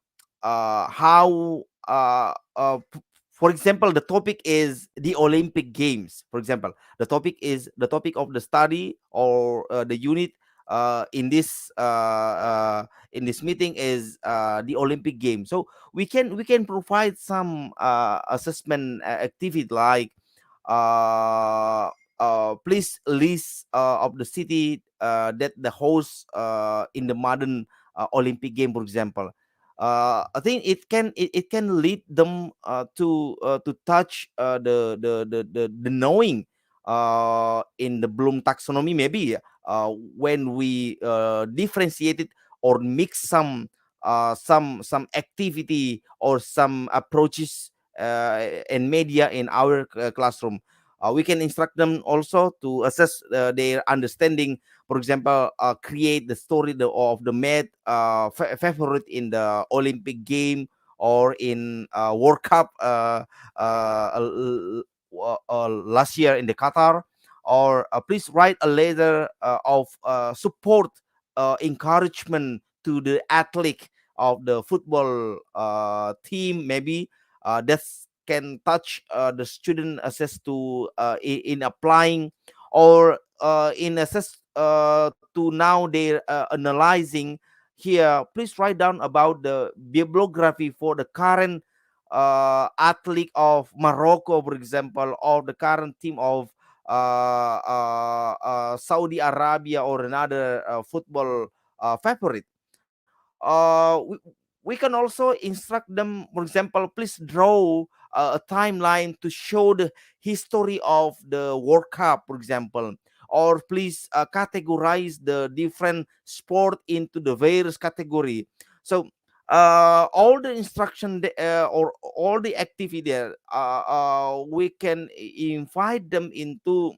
how for example, the topic is the Olympic Games. For example, the topic of the study, or the unit in this meeting is the Olympic Games. So we can provide some assessment activity, like please list of the city that the host in the modern Olympic game, for example. I think it can lead them to touch the knowing in the Bloom taxonomy, maybe when we differentiate it, or mix some activity or some approaches and media in our classroom. We can instruct them also to assess their understanding. For example, create the story of the math favorite in the Olympic game, or in World Cup last year in the Qatar. Or please write a letter of support, encouragement to the athlete of the football team, maybe that can touch the student assess to in applying, or in assess to now they're analyzing here. Please write down about the bibliography for the current athlete of Morocco, for example, or the current team of Saudi Arabia, or another football favorite. We can also instruct them, for example, please draw a timeline to show the history of the World Cup, for example. Or please categorize the different sport into the various category. So all the instruction or all the activity there, we can invite them into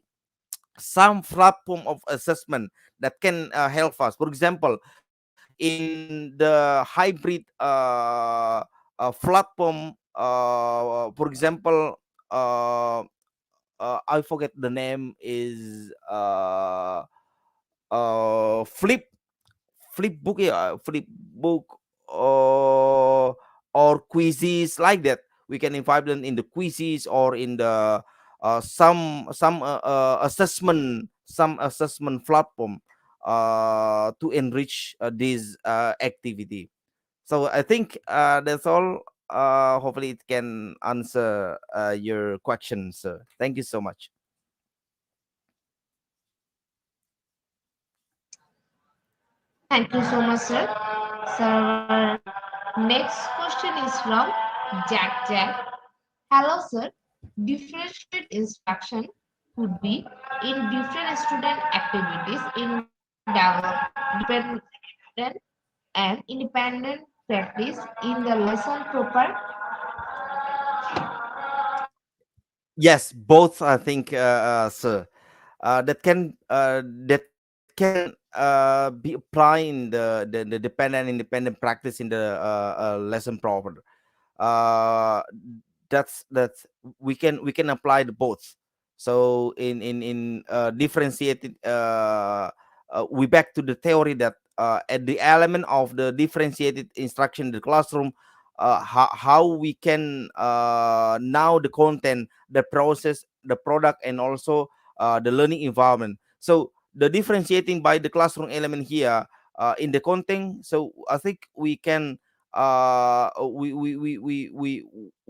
some platform of assessment that can help us. For example, in the hybrid platform, for example, I forget the name, is flip book, yeah, flip book, or quizzes, like that. We can invite them in the quizzes, or in the some assessment platform to enrich this activity. So I think that's all. Hopefully it can answer your questions, sir. Thank you so much. Thank you so much, sir. So our next question is from Jack Jack. Hello, sir. Differentiated instruction could be in different student activities in dependent and independent practice in the lesson proper. Yes, both, I think, sir. That can be applied in the dependent and independent practice in the lesson proper. uh that's we can apply the both. So in differentiated, we back to the theory that at the element of the differentiated instruction in the classroom, how we can now the content, the process, the product, and also the learning environment. So the differentiating by the classroom element here in the content. So I think we can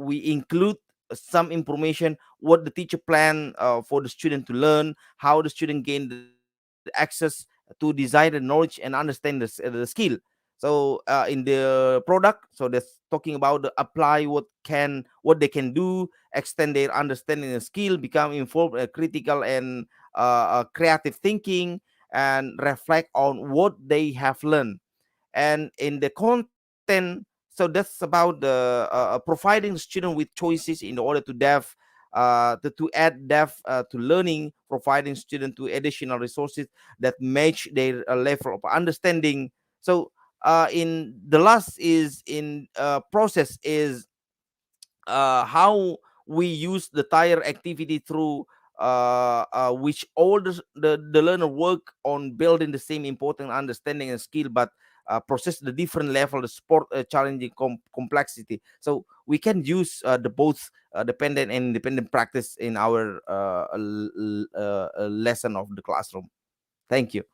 we include some information, what the teacher plan for the student to learn, how the student gain the access to desire the knowledge and understand the skill. So in the product, so that's talking about the apply what they can do, extend their understanding and skill, become informed, critical, and creative thinking, and reflect on what they have learned. And in the content, So that's about the providing student with choices in order to to add depth to learning, providing student to additional resources that match their level of understanding. So in the last is in process is how we use the tire activity through which all the learner work on building the same important understanding and skill, but process the different level of sport challenging complexity. So we can use the both dependent and independent practice in our lesson of the classroom. Thank you.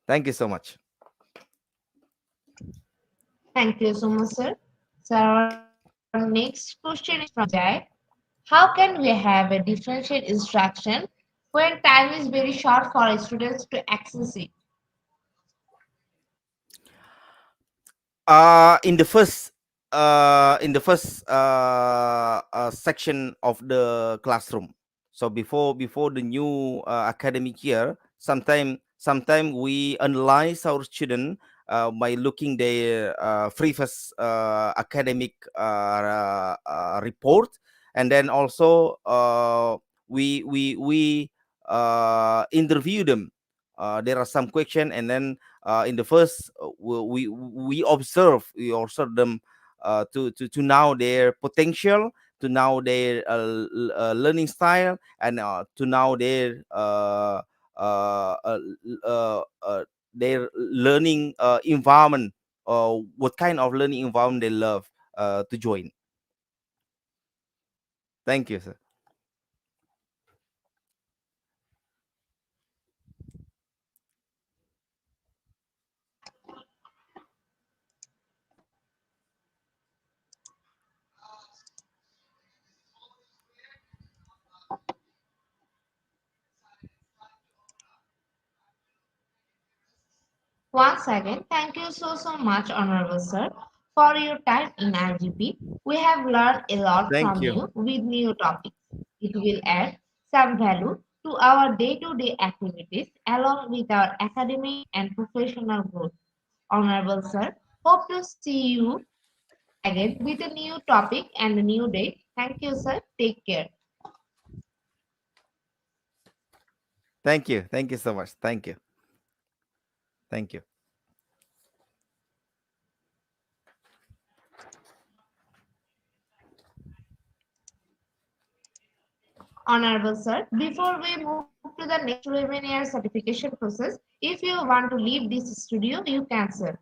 Thank you so much. Thank you so much, sir. So our next question is from Ajay. How can we have a differentiate instruction when time is very short for students to access it? In the first section of the classroom. So before the new academic year, sometime we analyze our student by looking their previous academic report, and then also we interview them. There are some question, and then in the first we observe them to know their potential, to know their learning style, and to know uh, uh, uh, their learning environment, what kind of learning environment they love to join. Thank you, sir. Once again, thank you so much, Honorable Sir, for your time in RGP. We have learned a lot Thank from you. you with new topics. It will add some value to our day-to-day activities along with our academic and professional growth. Honorable Sir, hope to see you again with a new topic and a new day. Thank you, sir. Take care. Thank you so much. Thank you. Honorable sir, before we move to the next webinar certification process, if you want to leave this studio, you can, sir.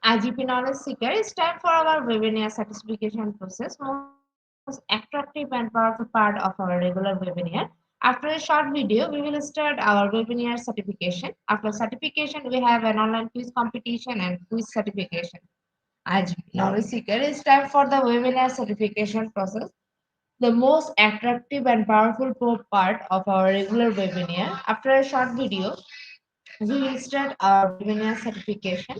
IGP Knowledge Seeker, it's time for our webinar certification process, most attractive and powerful part of our regular webinar. After a short video, we will start our webinar certification. After certification, we have an online quiz competition and quiz certification. IGP Knowledge Seeker, it's time for the webinar certification process, the most attractive and powerful part of our regular webinar. After a short video, we will start our webinar certification.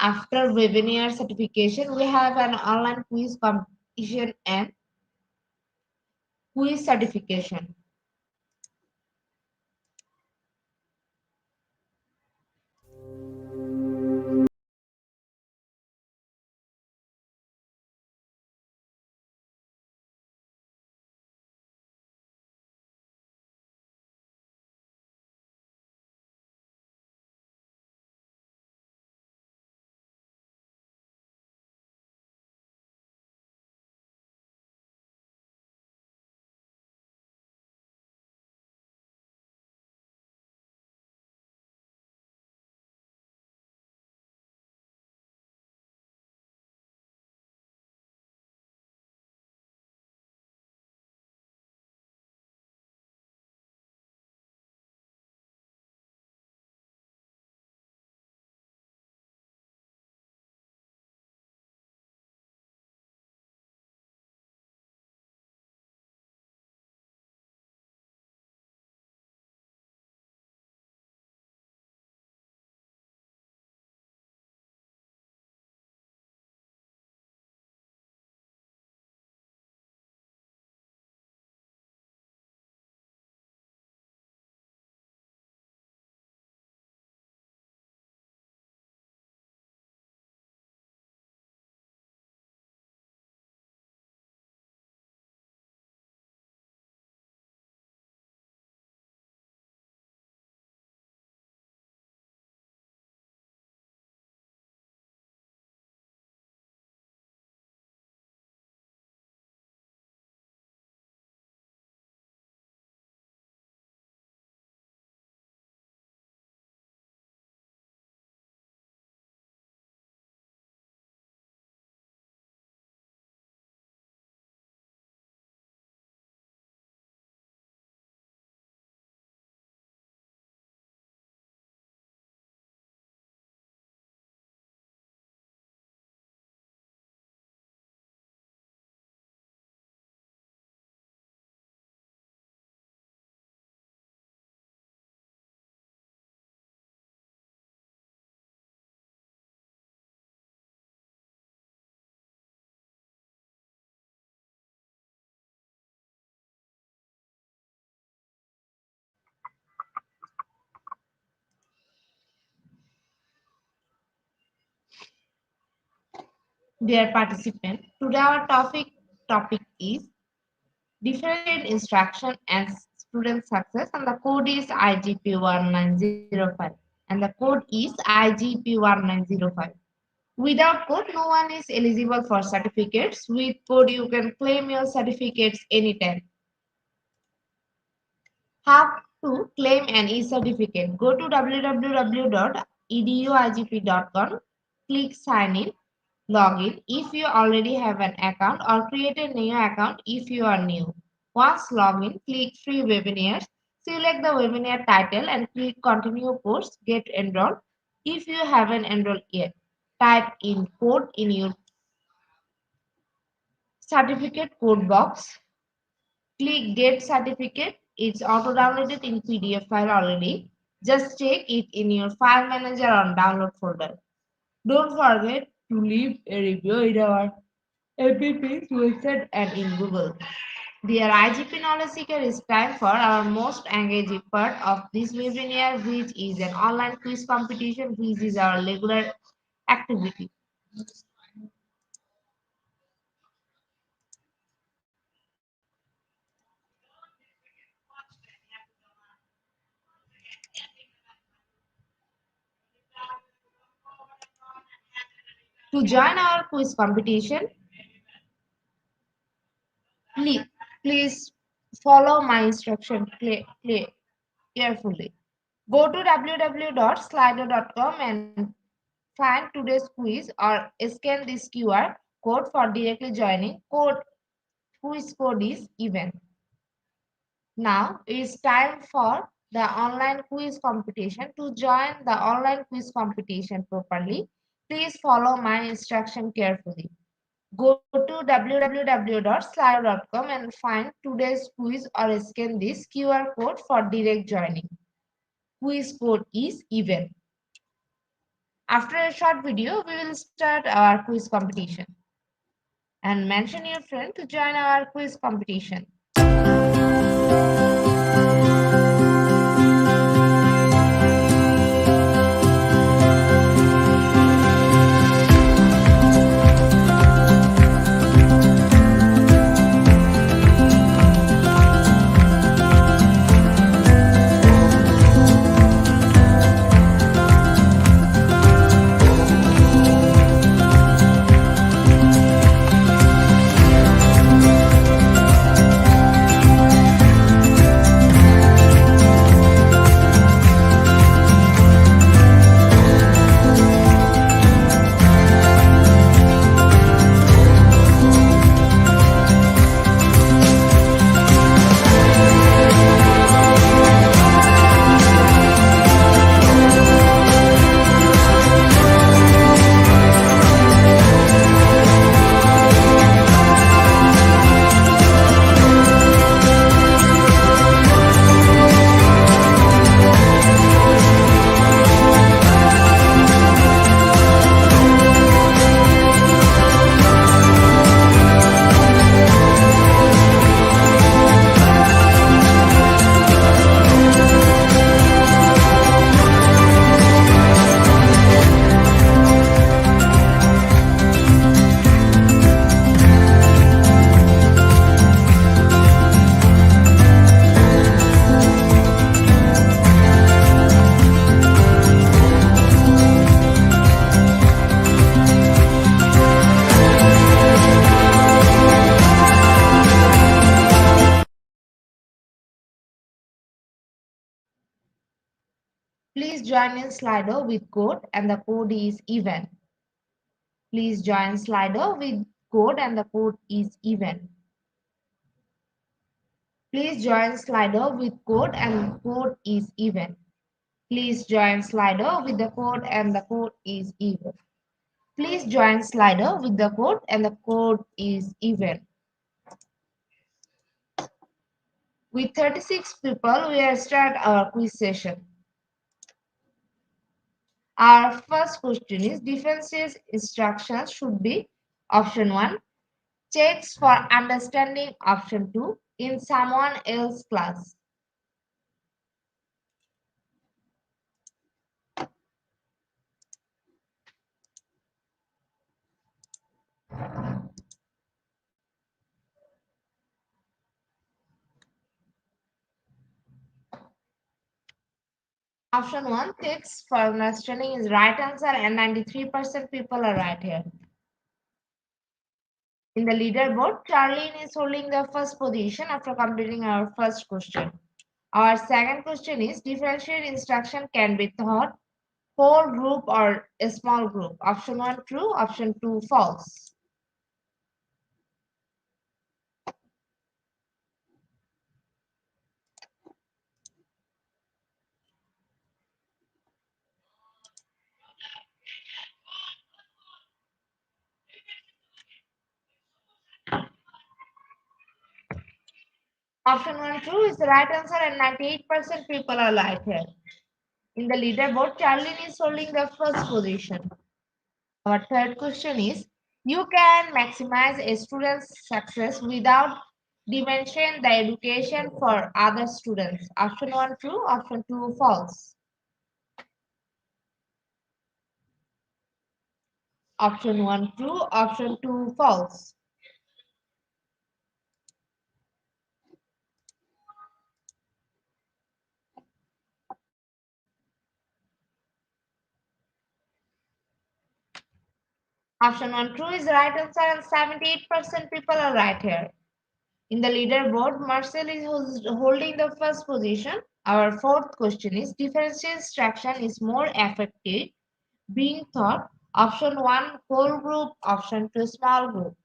After webinar certification, we have an online quiz competition and quiz certification. Dear participant, today our topic is differentiate instruction and student success, and the code is IGP 1905, and the code is IGP 1905. Without code, no one is eligible for certificates. With code, you can claim your certificates anytime. How to claim an e-certificate? Go to www.eduigp.com, click sign in, log in if you already have an account, or create a new account if you are new. Once logged in, click free webinars, select the webinar title and click continue course, get enrolled. If you haven't enrolled yet, type in code in your certificate code box. Click Get Certificate. It's auto-downloaded in PDF file already. Just check it in your file manager or download folder. Don't forget to leave a review in our MPP's website and in Google. Dear IGP Knowledge Seeker, it's time for our most engaging part of this webinar, which is an online quiz competition, which is our regular activity. To join our quiz competition, please, please follow my instruction carefully. Go to www.slido.com and find today's quiz or scan this QR code for directly joining. Quiz code is event. Now it's time for the online quiz competition. To join the online quiz competition properly, please follow my instruction carefully. Go to www.slido.com and find today's quiz or scan this QR code for direct joining. Quiz code is event. After a short video, we will start our quiz competition. And mention your friend to join our quiz competition. Please join in Slido with code and the code is event. Please join Slido with code and the code is event. Please join Slido with code and code is event. Please join Slido with the code and the code is event. Please join Slido with the code and the code is event. With 36 people, we will start our quiz session. Our first question is differences instructions should be option 1, checks for understanding option 2, in someone else's class. Option 1, tips for understanding is right answer and 93% people are right here. In the leaderboard, Charlene is holding the first position after completing our first question. Our second question is differentiate instruction can be taught whole group or a small group. Option 1 true, option 2 false. Option 1 true is the right answer and 98% people are right here. In the leaderboard, Charlene is holding the first position. Our third question is you can maximize a student's success without diminishing the education for other students. Option 1 true, option 2 false. Option 1 true, option 2 false. Option 1 true is the right answer and 78% people are right here. In the leaderboard, Marcel is holding the first position. Our fourth question is differential instruction is more effective being taught. Option 1 whole group, option 2 small group.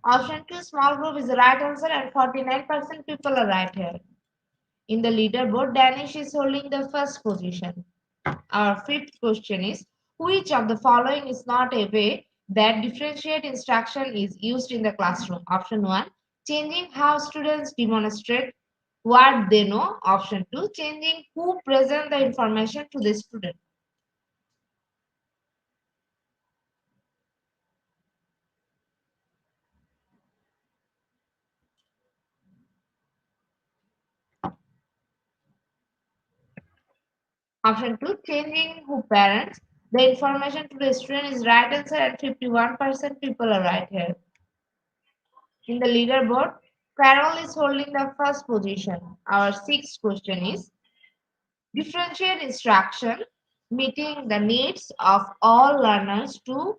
Option 2 small group is the right answer and 49% people are right here. In the leaderboard, Danish is holding the first position. Our fifth question is which of the following is not a way that differentiate instruction is used in the classroom? Option 1 changing how students demonstrate what they know. Option 2 changing who present the information to the student. Option 2 changing who parents the information to the student is right answer and 51% people are right here. In the leaderboard, Carol is holding the first position. Our sixth question is differentiate instruction meeting the needs of all learners to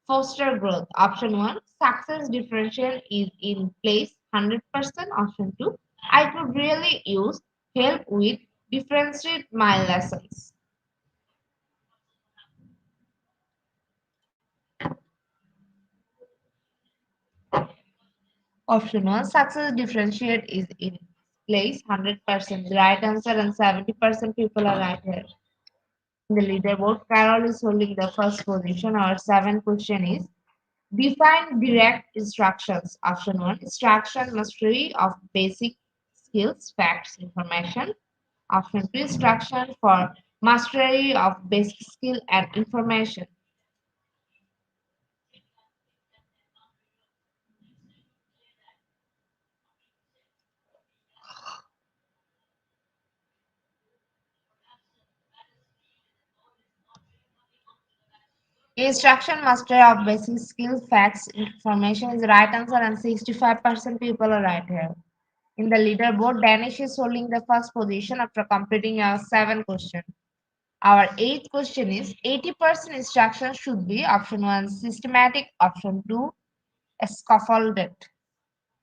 foster growth. Option 1 success differential is in place 100%. Option 2 I could really use help with differentiate my lessons. Option 1 success differentiate is in place 100%. The right answer and 70% people are right here. In the leaderboard, Carol is holding the first position. Our seventh question is define direct instructions. Option 1 instruction mastery of basic skills, facts, information. Option 2 instruction for mastery of basic skill and information. Instruction mastery of basic skills, facts, information is the right answer and 65% people are right here. In the leaderboard, Danish is holding the first position after completing our 7 question. Our eighth question is 80% instruction should be option 1 systematic, option 2 scaffolded.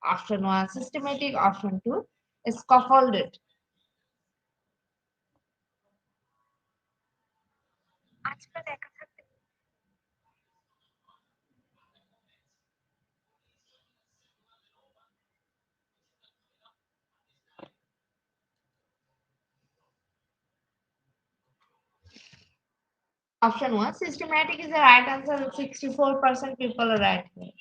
Option 1 systematic, option 2 scaffolded. Option 1 systematic is the right answer and 64% people are right here.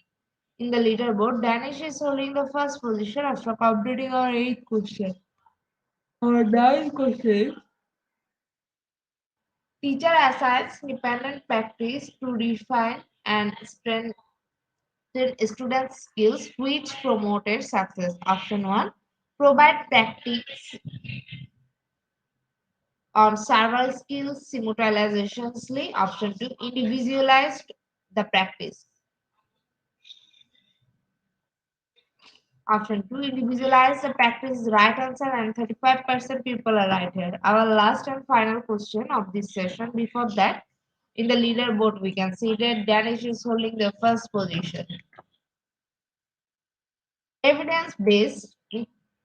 In the leaderboard, Danish is holding the first position after completing our 8th question. Our ninth question teacher assigns dependent practice to refine and strengthen student skills which promoted success. Option 1 provide practice on several skills simultaneously. Option 2, individualized the practice. Option 2, individualize the practice is right answer and 35% people are right here. Our last and final question of this session. Before that, in the leaderboard, we can see that Danish is holding the first position. Evidence-based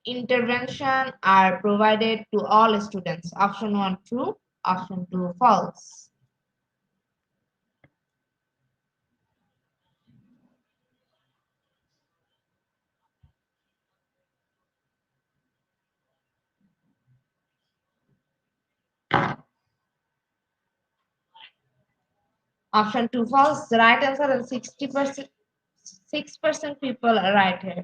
intervention are provided to all students. Option 1 true, option 2 false. Option 2 false. The right answer is 60%. 6% people are right here.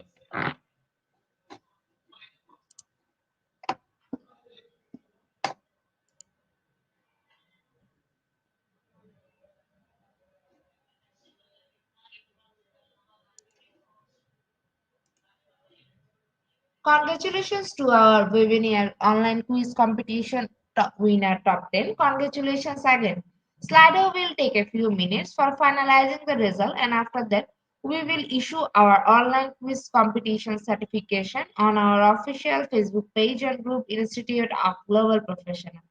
Congratulations to our webinar online quiz competition top winner top 10. Congratulations again. Slido will take a few minutes for finalizing the result, and after that we will issue our online quiz competition certification on our official Facebook page and group Institute of Global Professional.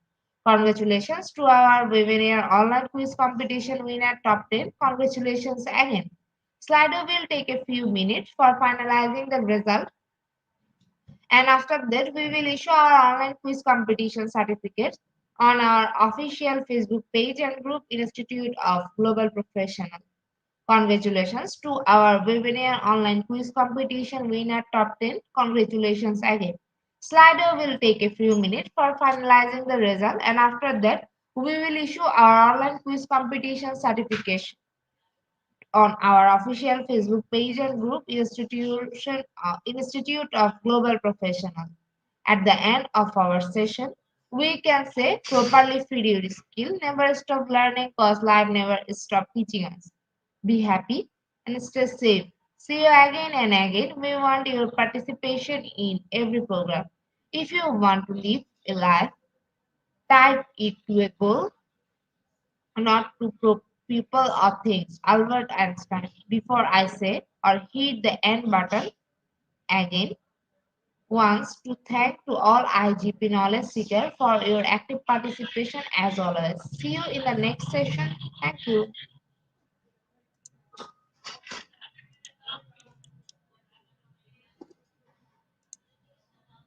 Congratulations to our webinar online quiz competition winner top 10. Congratulations again. Slido will take a few minutes for finalizing the result, and after that, we will issue our online quiz competition certificates on our official Facebook page and group Institute of Global Professional. Congratulations to our webinar online quiz competition winner top 10. Congratulations again. Slido will take a few minutes for finalizing the result, and after that, we will issue our online quiz competition certification on our official Facebook page and group Institute of Global Professional. At the end of our session, we can say properly feed your skill, never stop learning because life never stop teaching us. Be happy and stay safe. See you again and again. We want your participation in every program. If you want to live a life, tie it to a goal, not to people or things. Albert Einstein. Before I say or hit the end button again, wants to thank to all IGP knowledge seeker for your active participation as always. See you in the next session. Thank you.